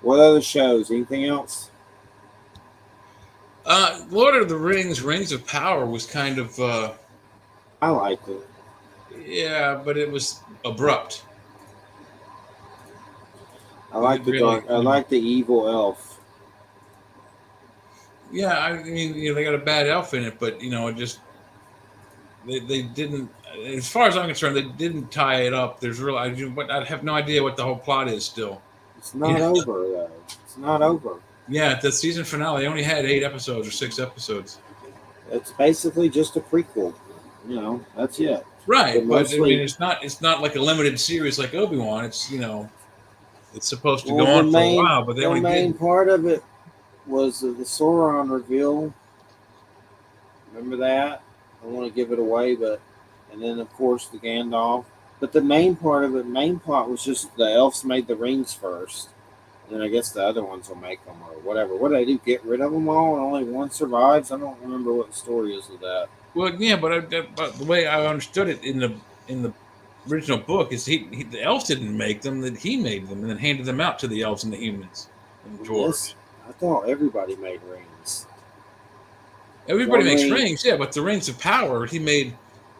What other shows? Anything else?
Lord of the Rings, Rings of Power was kind of...
I liked it.
Yeah, but it was abrupt.
I like the dark. I like the evil elf.
Yeah, I mean, they got a bad elf in it, but it just they didn't. As far as I'm concerned, they didn't tie it up. There's real. I have no idea what the whole plot is still.
It's not over though. It's not over.
Yeah, the season finale only had 8 episodes or 6 episodes.
It's basically just a prequel. That's it.
Right, but I mean, it's not like a limited series like Obi-Wan. It's it's supposed to go on for a while, but the
main part of it was the Sauron reveal. Remember that? I don't want to give it away, and then of course the Gandalf. But the main part of it, main plot was just the elves made the rings first. And I guess the other ones will make them or whatever. What do they do? Get rid of them all and only one survives? I don't remember what the story is of that.
Well, yeah, but the way I understood it in the original book is the elves didn't make them; that he made them and then handed them out to the elves and the humans and the dwarves.
Yes, I thought everybody made rings.
Everybody makes rings, yeah, but the rings of power he made,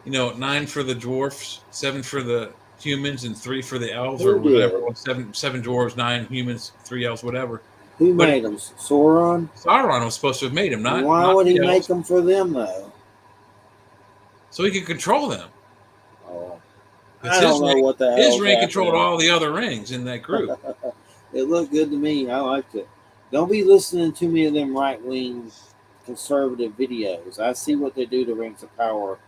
9 for the dwarfs, 7 for the humans, and 3 for the elves, or whatever. 7 dwarves, 9 humans, 3 elves, whatever.
Who made them? Sauron?
Sauron was supposed to have made them.
Why would he make them for them though?
So he could control them.
Oh, I don't know what the hell.
His ring controlled all the other rings in that group.
It looked good to me. I liked it. Don't be listening to me of them right-wing conservative videos. I see what they do to Rings of Power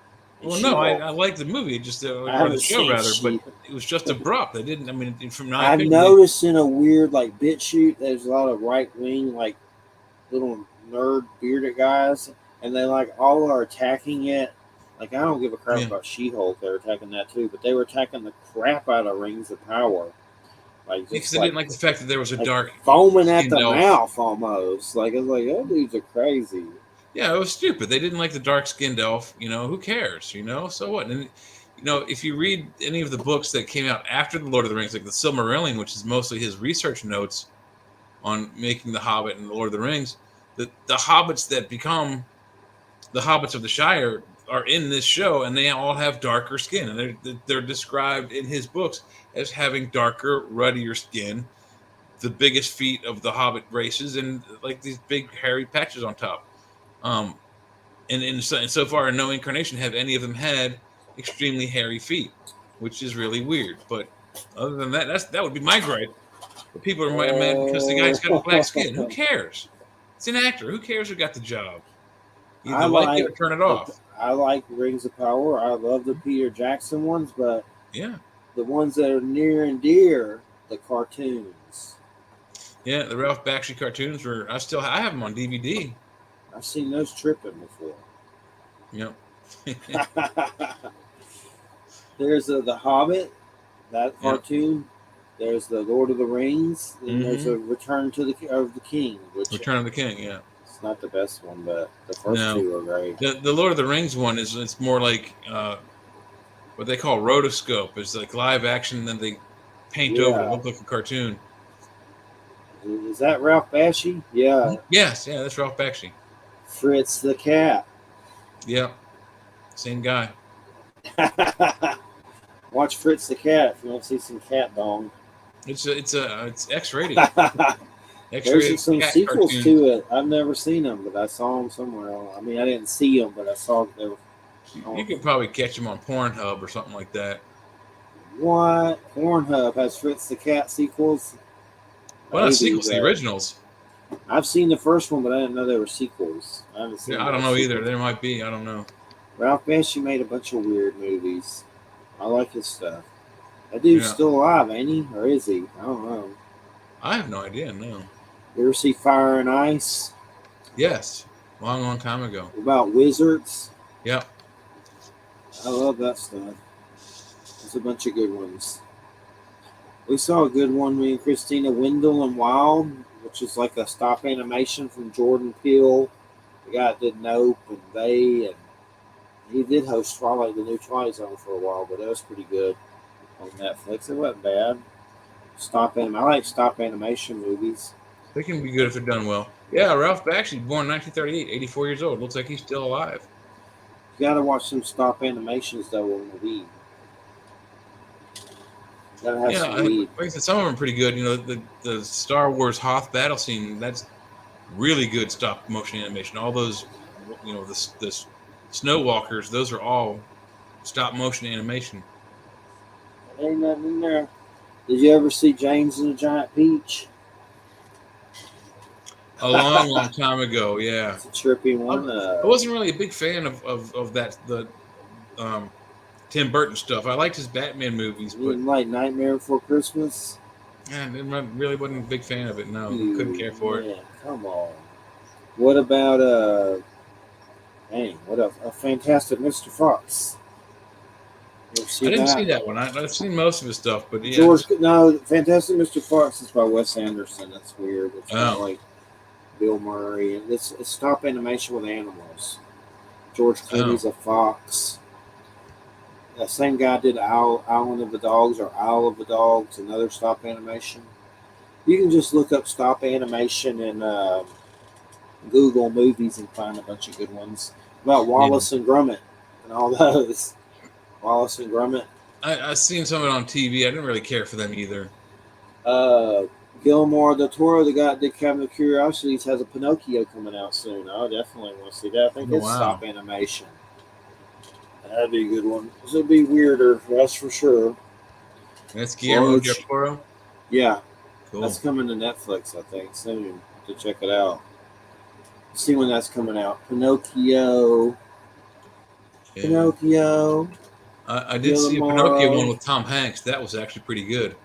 And
Well, no,
She-Hulk.
I like the movie, just
I
or the
haven't
show
seen
rather, but
She.
it was just abrupt. They didn't. I mean, from my
I've
opinion,
noticed in a weird like bit shoot, there's a lot of right wing like little nerd bearded guys, and they like all are attacking it. Like I don't give a crap
yeah,
about She-Hulk; they're attacking that too, but they were attacking the crap out of Rings of Power, like
because
just
I didn't like the fact that there was a
like
dark
foaming at
skinned
the
elf.
mouth almost. Like it's like, oh, dudes are crazy.
Yeah, it was stupid. They didn't like the dark skinned elf. Who cares? So what? And if you read any of the books that came out after the Lord of the Rings, like the Silmarillion, which is mostly his research notes on making the Hobbit and the Lord of the Rings, the hobbits that become the hobbits of the Shire are in this show, and they all have darker skin, and they're described in his books as having darker, ruddier skin, the biggest feet of the Hobbit races, and like these big hairy patches on top. Um, and so far, in no incarnation have any of them had extremely hairy feet, which is really weird. But other than that, that would be my gripe. But people are mad because the guy's got black skin. Who cares? It's an actor. Who cares who got the job?
I
Either like it or
like
turn it off.
I like Rings of Power. I love the Peter Jackson ones, but
Yeah.
the ones that are near and dear, the cartoons.
Yeah, the Ralph Bakshi cartoons I have them on DVD.
I've seen those tripping before.
Yep.
There's the Hobbit, that
Yep.
cartoon. There's the Lord of the Rings. Then there's a Return to the King, which
Return of the King, yeah.
it's not the best one, but the first two are great.
The Lord of the Rings one it's more like what they call rotoscope. It's like live action, then they paint over to look like a cartoon.
Is that Ralph Bakshi? Yeah.
Yes, yeah, that's Ralph Bakshi.
Fritz the cat.
Yeah, same guy.
Watch Fritz the cat if you want to see some cat dong.
It's X-rated.
There's some sequels
cartoon.
to it. I've never seen them, but I saw them somewhere. I mean, I didn't see them, but I saw they were.
You can probably catch them on Pornhub or something like that.
What? Pornhub has Fritz the Cat sequels?
Well, not sequels, the originals.
I've seen the first one, but I didn't know there were sequels. I haven't seen.
Yeah, I don't know either. There might be. I don't know.
Ralph Bakshi made a bunch of weird movies. I like his stuff. That dude's still alive, ain't he? Or is he? I don't know.
I have no idea. No.
You ever see Fire and Ice?
Yes, long time ago.
About wizards?
Yep.
I love that stuff. There's a bunch of good ones. We saw a good one, me and Christina, Wendell and Wild, which is like a stop animation from Jordan Peele. The guy that did Nope and They, and he did host Twilight, the new Twilight Zone for a while, but that was pretty good on Netflix. It wasn't bad. I like stop animation movies.
They can be good if they're done well. Yeah, Ralph Bakshi, born 1938, 84 years old. Looks like he's still alive.
You gotta watch some stop animations though on the Wii. Gotta have some Wii.
Like I said, some of them are pretty good. The Star Wars Hoth battle scene, that's really good stop motion animation. All those, the snow walkers, those are all stop motion animation.
Ain't nothing in there. Did you ever see James and the Giant Peach?
A long time ago, yeah.
It's a trippy one.
I wasn't really a big fan of that Tim Burton stuff. I liked his Batman movies,
but like Nightmare Before Christmas.
Yeah, I really wasn't a big fan of it. No, couldn't care for it.
Come on. What about a Fantastic Mr. Fox?
I didn't see that one. I've seen most of his stuff, but yeah.
Fantastic Mr. Fox is by Wes Anderson. That's weird. It's not like Bill Murray, and it's stop animation with animals. George Clooney's a fox. The same guy did Island of the Dogs or Isle of the Dogs, another stop animation. You can just look up stop animation in Google Movies and find a bunch of good ones about Wallace and Gromit and all those. Wallace and Gromit.
I've seen some of it on TV. I didn't really care for them either.
Guillermo del Toro, the guy that did Cabinet of Curiosities, has a Pinocchio coming out soon. I definitely want to see that. I think it's stop animation. That'd be a good one. This would be weirder, that's for sure.
That's Guillermo del Toro?
Yeah.
Cool.
That's coming to Netflix, I think, soon to check it out. See when that's coming out. Pinocchio.
Yeah.
Pinocchio.
I did see a Pinocchio
Guillermo.
one with Tom Hanks. That was actually pretty good.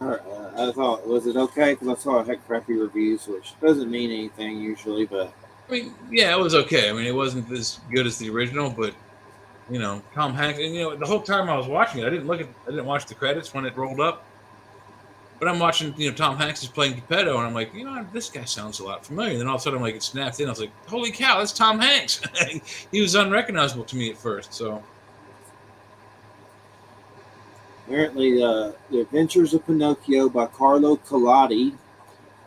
I thought, was it okay? Because I saw it had crappy reviews, which doesn't mean anything usually, but
I mean, yeah, it was okay. I mean, it wasn't as good as the original, but Tom Hanks. And the whole time I was watching it, I didn't watch the credits when it rolled up. But I'm watching, Tom Hanks is playing Geppetto, and I'm like, this guy sounds a lot familiar. And then all of a sudden, I'm like, it snapped in. I was like, holy cow, that's Tom Hanks. He was unrecognizable to me at first. So,
apparently The Adventures of Pinocchio by Carlo Collodi,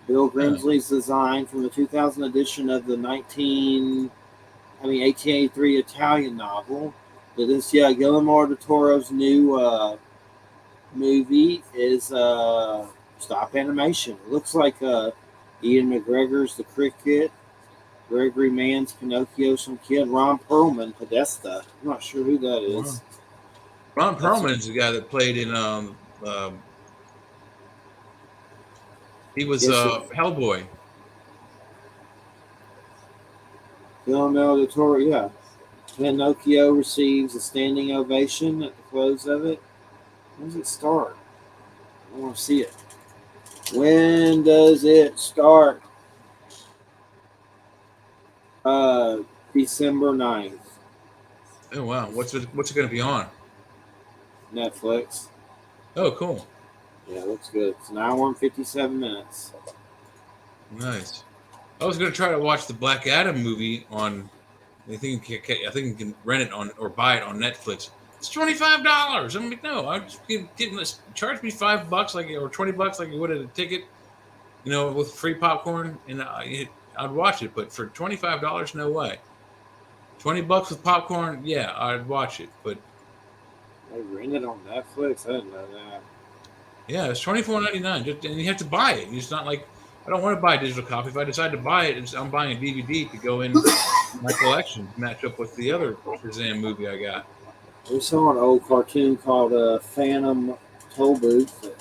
Bill
yeah.
Grimsley's design from the 2000 edition of the 1883 Italian novel. But this, Guillermo del Toro's new movie is stop animation. It looks like Ian McGregor's The Cricket, Gregory Mann's Pinocchio, some kid, Ron Perlman, Podesta. I'm not sure who that is.
Wow. Ron Perlman's the guy that played in he was Hellboy.
Guillermo del Toro, yeah. Pinocchio receives a standing ovation at the close of it. When does it start? I want to see it. When does it start? December 9th.
Oh wow, what's it going to be on?
Netflix.
Oh, cool.
Yeah, it looks good. It's an hour and 57 minutes.
Nice. I was going to try to watch the Black Adam movie on. I think you can rent it on or buy it on Netflix. It's $25. I'm like, no, I'm just getting this. Charge me $5 or $20 like you would at a ticket, with free popcorn, and I'd watch it. But for $25, no way. $20 with popcorn, yeah, I'd watch it. But
They rent it on Netflix. I didn't know that.
yeah, it's $24.99, and you have to buy it. It's not like I don't want to buy a digital copy. If I decide to buy it, I'm buying a DVD to go in my collection, match up with the other Shazam movie I got.
We saw an old cartoon called Phantom Toll Booth.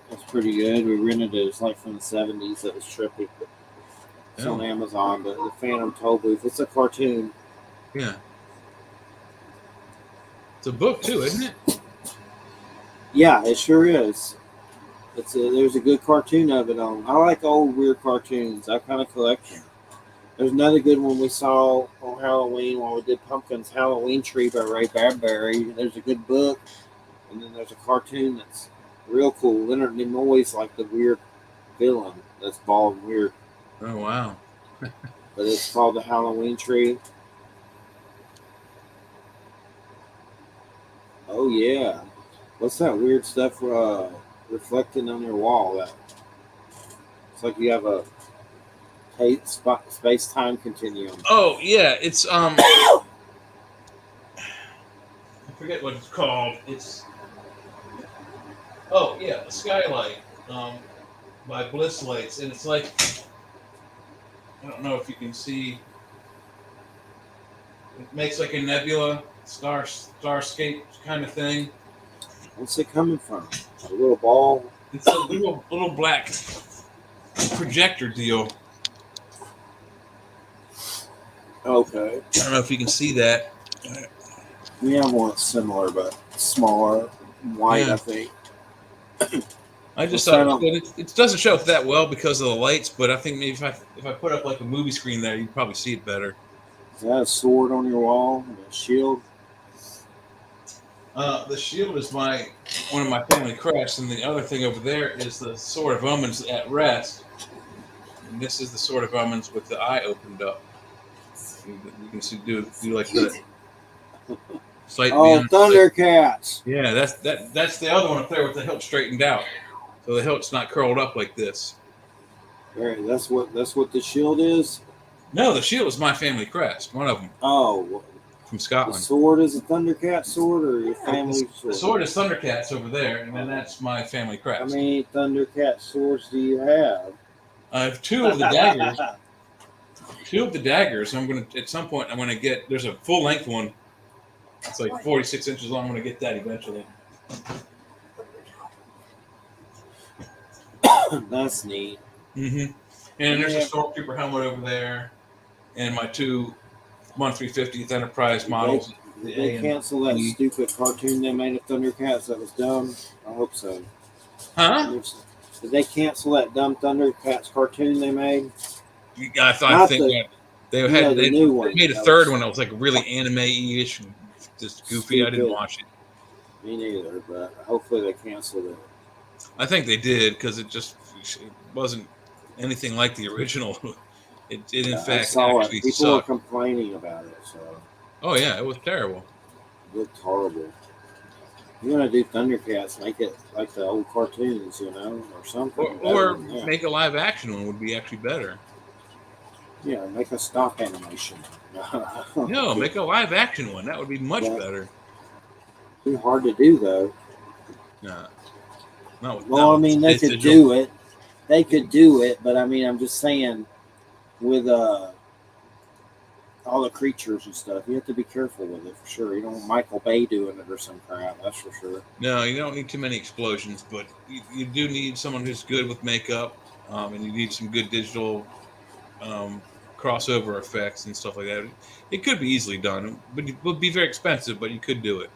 That's pretty good. We rented it. It's like from the 70s. It was trippy. It's on Amazon, but the Phantom Toll Booth. It's a cartoon.
Yeah. It's a book too, isn't it?
Yeah, it sure is. There's a good cartoon of it on. I like old weird cartoons. I kind of collect them. There's another good one we saw on Halloween while we did Pumpkin's Halloween Tree by Ray Bradbury. There's a good book, and then there's a cartoon that's real cool. Leonard Nimoy's like the weird villain that's bald and weird.
Oh wow!
But it's called The Halloween Tree. Oh yeah, what's that weird stuff reflecting on your wall? That it's like you have a space-time continuum.
Oh yeah, it's I forget what it's called. It's the Skylight by Bliss Lights, and it's like I don't know if you can see. It makes like a nebula, starscape kind of thing.
What's it coming from? A little ball?
It's a little black projector deal.
Okay.
I don't know if you can see that.
We have one similar but smaller, white,
Yeah.
I think.
I just thought it doesn't show up that well because of the lights, but I think maybe if I put up like a movie screen there, you'd probably see it better.
Is that a sword on your wall? A shield?
The shield is one of my family crests, and the other thing over there is the Sword of Omens at rest. And this is the Sword of Omens with the eye opened up. You can see do like the sight.
Oh, Thundercats!
Yeah, that's the other one up there with the hilt straightened out, so the hilt's not curled up like this.
Right, that's what the shield is.
No, the shield is my family crest. One of them.
Oh,
from Scotland.
The sword is a Thundercat sword, or your family sword?
The sword is Thundercats over there, and then that's my family crest.
How many Thundercat swords do you have?
I have two of the daggers. I'm gonna at some point. I'm gonna get. There's a full length one. It's like 46 inches long. I'm gonna get that eventually.
That's neat.
Mm-hmm. And there's a Stormtrooper helmet over there, and my two monthly 50th Enterprise models.
Did they cancel that stupid cartoon they made of Thundercats that was dumb? I hope so.
Huh?
Did they cancel that dumb Thundercats cartoon they made?
I think they
new one.
Made a third one that was like really anime-ish, just goofy.
Stupid.
I didn't watch it.
Me neither, but hopefully they canceled it.
I think they did because it wasn't anything like the original. It in fact
I saw
actually
it. People
sucked.
were complaining about it. So.
Oh yeah, it was terrible.
It looked horrible. You want to do Thundercats, make it like the old cartoons, or something.
Or make a live action one would be actually better.
Yeah, make a stop animation.
No, make a live action one. That would be much better.
Too hard to do though.
No.
They could do it. They could do it, but I mean, I'm just saying, with all the creatures and stuff, you have to be careful with it for sure. You don't want Michael Bay doing it or some crap. That's for sure.
No, you don't need too many explosions, but you do need someone who's good with makeup, and you need some good digital crossover effects and stuff like that. It could be easily done, but it would be very expensive, but you could do it.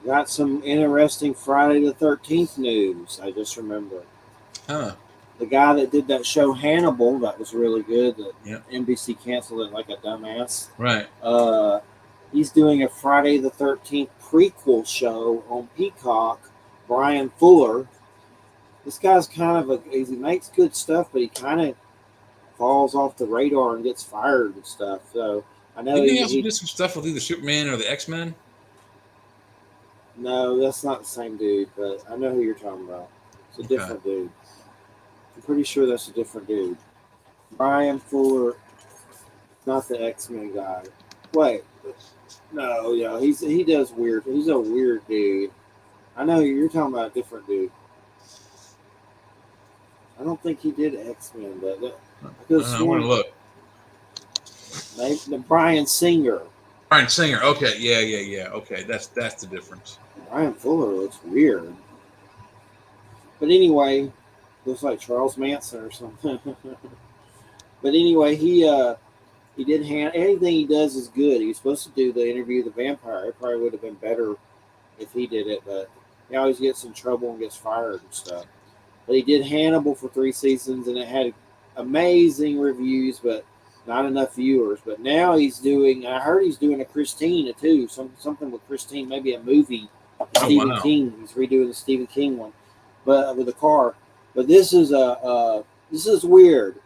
Got some interesting Friday the 13th news. I just remember.
Huh.
The guy that did that show Hannibal, that was really good. That NBC canceled it like a dumbass.
Right.
He's doing a Friday the 13th prequel show on Peacock. Brian Fuller. This guy's kind of he makes good stuff, but he kind of falls off the radar and gets fired and stuff. So I know
he also did some stuff with either Superman or the X-Men.
No, that's not the same dude, but I know who you're talking about. It's a different dude. I'm pretty sure that's a different dude. Brian Fuller, not the X-Men guy. Wait, no, yeah, he does weird. He's a weird dude. I know you're talking about a different dude. I don't think he did X-Men, but
I want to look.
The Bryan Singer.
Bryan Singer. Okay, yeah. Okay, that's the difference.
Brian Fuller looks weird, but anyway, looks like Charles Manson or something. But anyway, he did anything he does is good. He was supposed to do the Interview with the Vampire. It probably would have been better if he did it, but he always gets in trouble and gets fired and stuff. But he did Hannibal for 3 seasons, and it had amazing reviews, but not enough viewers. But now I heard he's doing a Christine too, something with Christine, maybe a movie. Stephen King. He's redoing the Stephen King one, but with a car. But this is weird.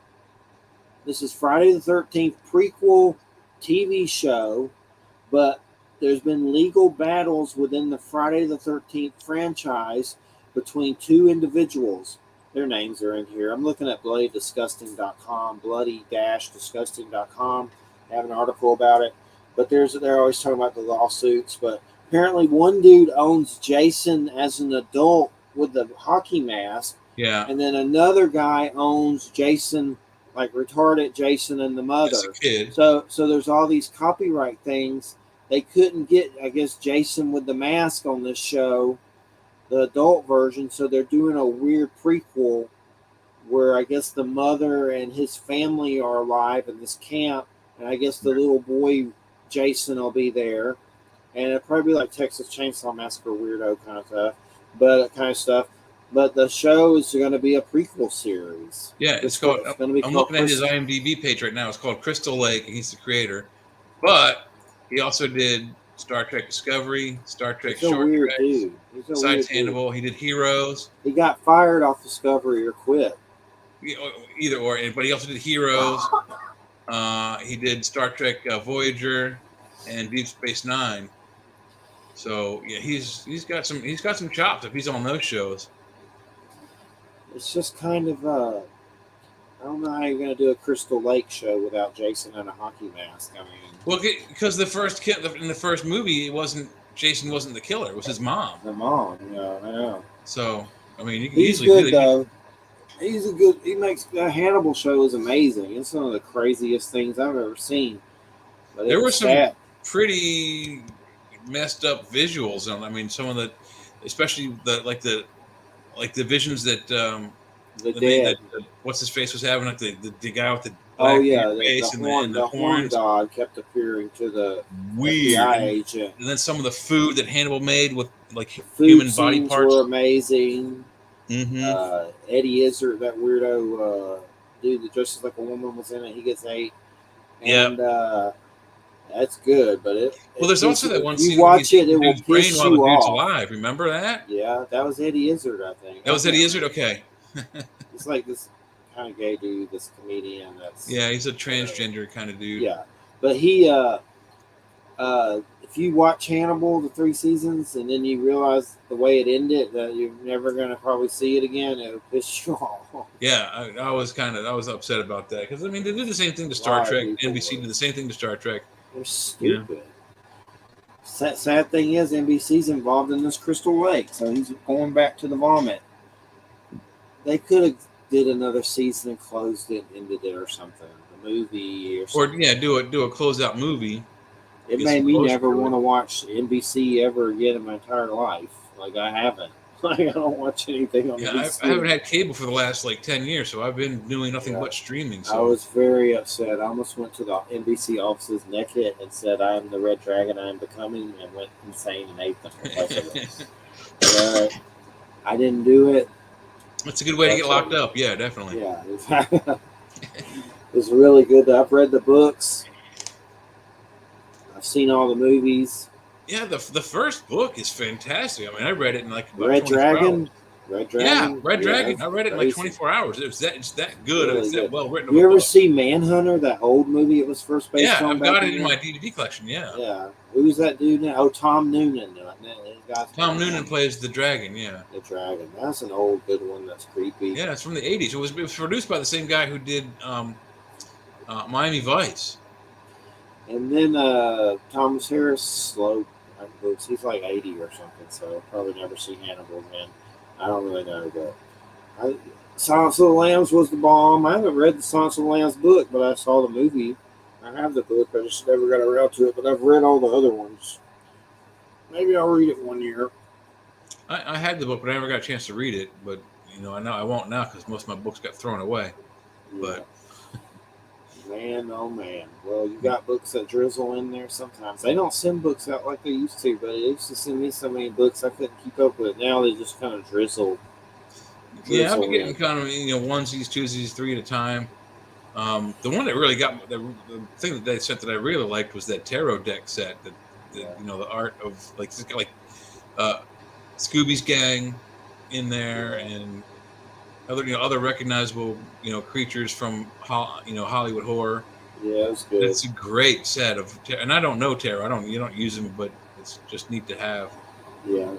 This is Friday the 13th prequel TV show, but there's been legal battles within the Friday the 13th franchise between 2 individuals. Their names are in here. I'm looking at bloodydisgusting.com, bloody-disgusting.com. I have an article about it. But they're always talking about the lawsuits. But apparently one dude owns Jason as an adult with the hockey mask.
Yeah.
And then another guy owns Jason, like retarded Jason and the mother.
As a kid.
So there's all these copyright things. They couldn't get, I guess, Jason with the mask on this show, the adult version, so they're doing a weird prequel where I guess the mother and his family are alive in this camp, and I guess the little boy Jason will be there, and it'll probably be like Texas Chainsaw Massacre weirdo kind of stuff. But the show is going to be a prequel series.
Yeah, it's called. I'm looking at his IMDb page right now. It's called Crystal Lake, and he's the creator. But he also did Star Trek Discovery, Star Trek Short Trek, besides Hannibal. He did Heroes.
He got fired off Discovery or quit.
Either or, but he also did Heroes. He did Star Trek Voyager and Deep Space Nine. So yeah, he's got some chops if he's on those shows.
It's just kind of I don't know how you're going to do a Crystal Lake show without Jason and a hockey mask. I mean,
well, because in the first movie, Jason wasn't the killer; it was his mom.
The mom, yeah, I know.
So I mean, you can
he's
easily
good though. He's a good. He makes the Hannibal show is amazing. It's one of the craziest things I've ever seen. But
there were some pretty messed up visuals on. I mean, some of the, especially the visions that. What's his face was having, like the guy with
Oh
black
yeah,
face and the
horn
horns.
god kept appearing to the
Weird.
FBI agent.
And then some of the food that Hannibal made with like
The food
human body
scenes
parts.
were amazing.
Mm-hmm.
Eddie Izzard, that weirdo dude that dresses like a woman, was in it. He gets 8,
Yeah.
and that's good. But
Well, there's also that one
if you
scene where
watch
he's
it,
eating
it
the
will
dude's brain
piss
while the
you
dude's
off.
alive. Remember that?
Yeah, that was Eddie Izzard, I think.
That was Eddie Izzard. Okay.
He's like this kind of gay dude, this comedian. That's
Yeah, he's a transgender kind of dude.
yeah, but he if you watch Hannibal the 3 seasons and then you realize the way it ended that you're never gonna probably see it again, it'll piss you off.
Yeah, I was upset about that because I mean they did the same thing to Star Trek. NBC did the same thing to Star Trek.
They're stupid. Sad thing is NBC's involved in this Crystal Lake, so he's going back to the vomit. They could have did another season and closed it, ended it or something. The movie or something.
Or do a closeout movie.
It made me never want to watch NBC ever again in my entire life. Like I haven't. Like I don't watch anything on NBC.
I haven't had cable for the last like 10 years, so I've been doing nothing but streaming. So.
I was very upset. I almost went to the NBC offices naked and said, "I am the Red Dragon I am becoming," and went insane and ate them. But I didn't do it.
That's a good way to get locked up. Yeah, definitely.
Yeah, it was really good. I've read the books. I've seen all the movies.
Yeah, the first book is fantastic. I mean, I read it in like about
Red
24
Dragon.
hours.
Red Dragon.
Yeah, Red Dragon. I read it in like 24 hours. It's that good.
Really
it's that well written.
You ever see Manhunter? That old movie it was first based on.
Yeah, I've got it in my DVD collection. Yeah.
Yeah. Who's that dude now? Oh, Tom Noonan.
Tom Noonan plays the dragon. Yeah.
The dragon. That's an old good one. That's creepy.
Yeah, it's from the 80s. It was produced by the same guy who did Miami Vice. And
then Thomas Harris Slope books. He's like 80 or something, so I'll probably never see Hannibal again. I don't really know, but Silence of the Lambs was the bomb. I haven't read the Silence of the Lambs book, but I saw the movie. I have the book. I just never got around to it, but I've read all the other ones. Maybe I'll read it one year.
I had the book, but I never got a chance to read it. But I know I won't now because most of my books got thrown away. Yeah. But
man, oh man. Well, you got books that drizzle in there sometimes. They don't send books out like they used to, but they used to send me so many books I couldn't keep up with. Now they just kind of drizzle.
Yeah, I've been getting kind of onesies, twosies, 3 at a time. The one that really got the thing that they sent that I really liked was that tarot deck set. That the art of it's got Scooby's gang in there and other recognizable creatures from Hollywood horror.
Yeah, it's good.
It's a great set of, and I don't know tarot. You don't use them, but it's just neat to have.
Yeah.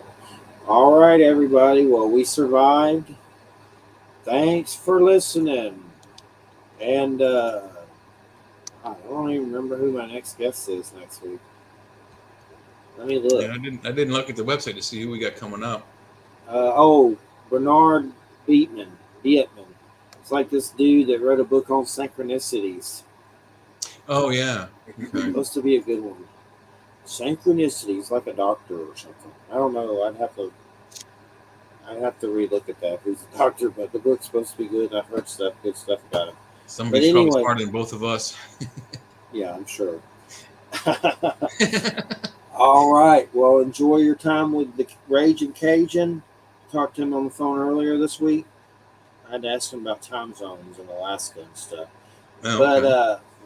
All right, everybody. Well, we survived. Thanks for listening. And I don't even remember who my next guest is next week. Let me look.
Yeah, I didn't look at the website to see who we got coming up.
Bernard Beitman. It's like this dude that wrote a book on synchronicities.
Oh yeah,
okay. Supposed to be a good one. Synchronicities, like a doctor or something. I don't know. I'd have to relook at that. Who's a doctor? But the book's supposed to be good. I've heard good stuff about it.
Somebody's probably smarter than both of us.
Yeah, I'm sure. All right. Well, enjoy your time with the Raging Cajun. Talked to him on the phone earlier this week. I had to ask him about time zones in Alaska and stuff. Oh,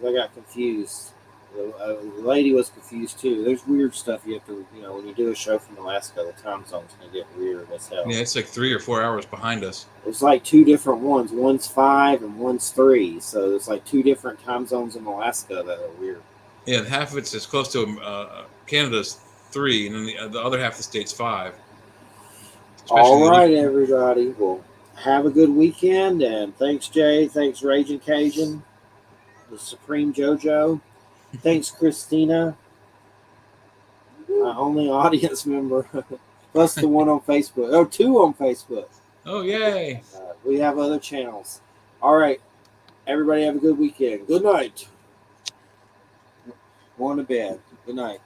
but I got confused. The lady was confused too. There's weird stuff you have to, when you do a show from Alaska, the time zone's going to get weird as hell.
Yeah, it's like 3 or 4 hours behind us.
It's like 2 different ones. One's 5 and one's 3. So there's like 2 different time zones in Alaska that are weird.
Yeah, half of it's as close to Canada's 3, and then the other half of the state's 5.
All right, everybody. Well, have a good weekend, and thanks, Jay. Thanks, Raging Cajun, the Supreme JoJo. Thanks, Christina, my only audience member, plus the one on Facebook. Oh, 2 on Facebook.
Oh, yay.
We have other channels. All right. Everybody have a good weekend. Good night. Going to bed. Good night.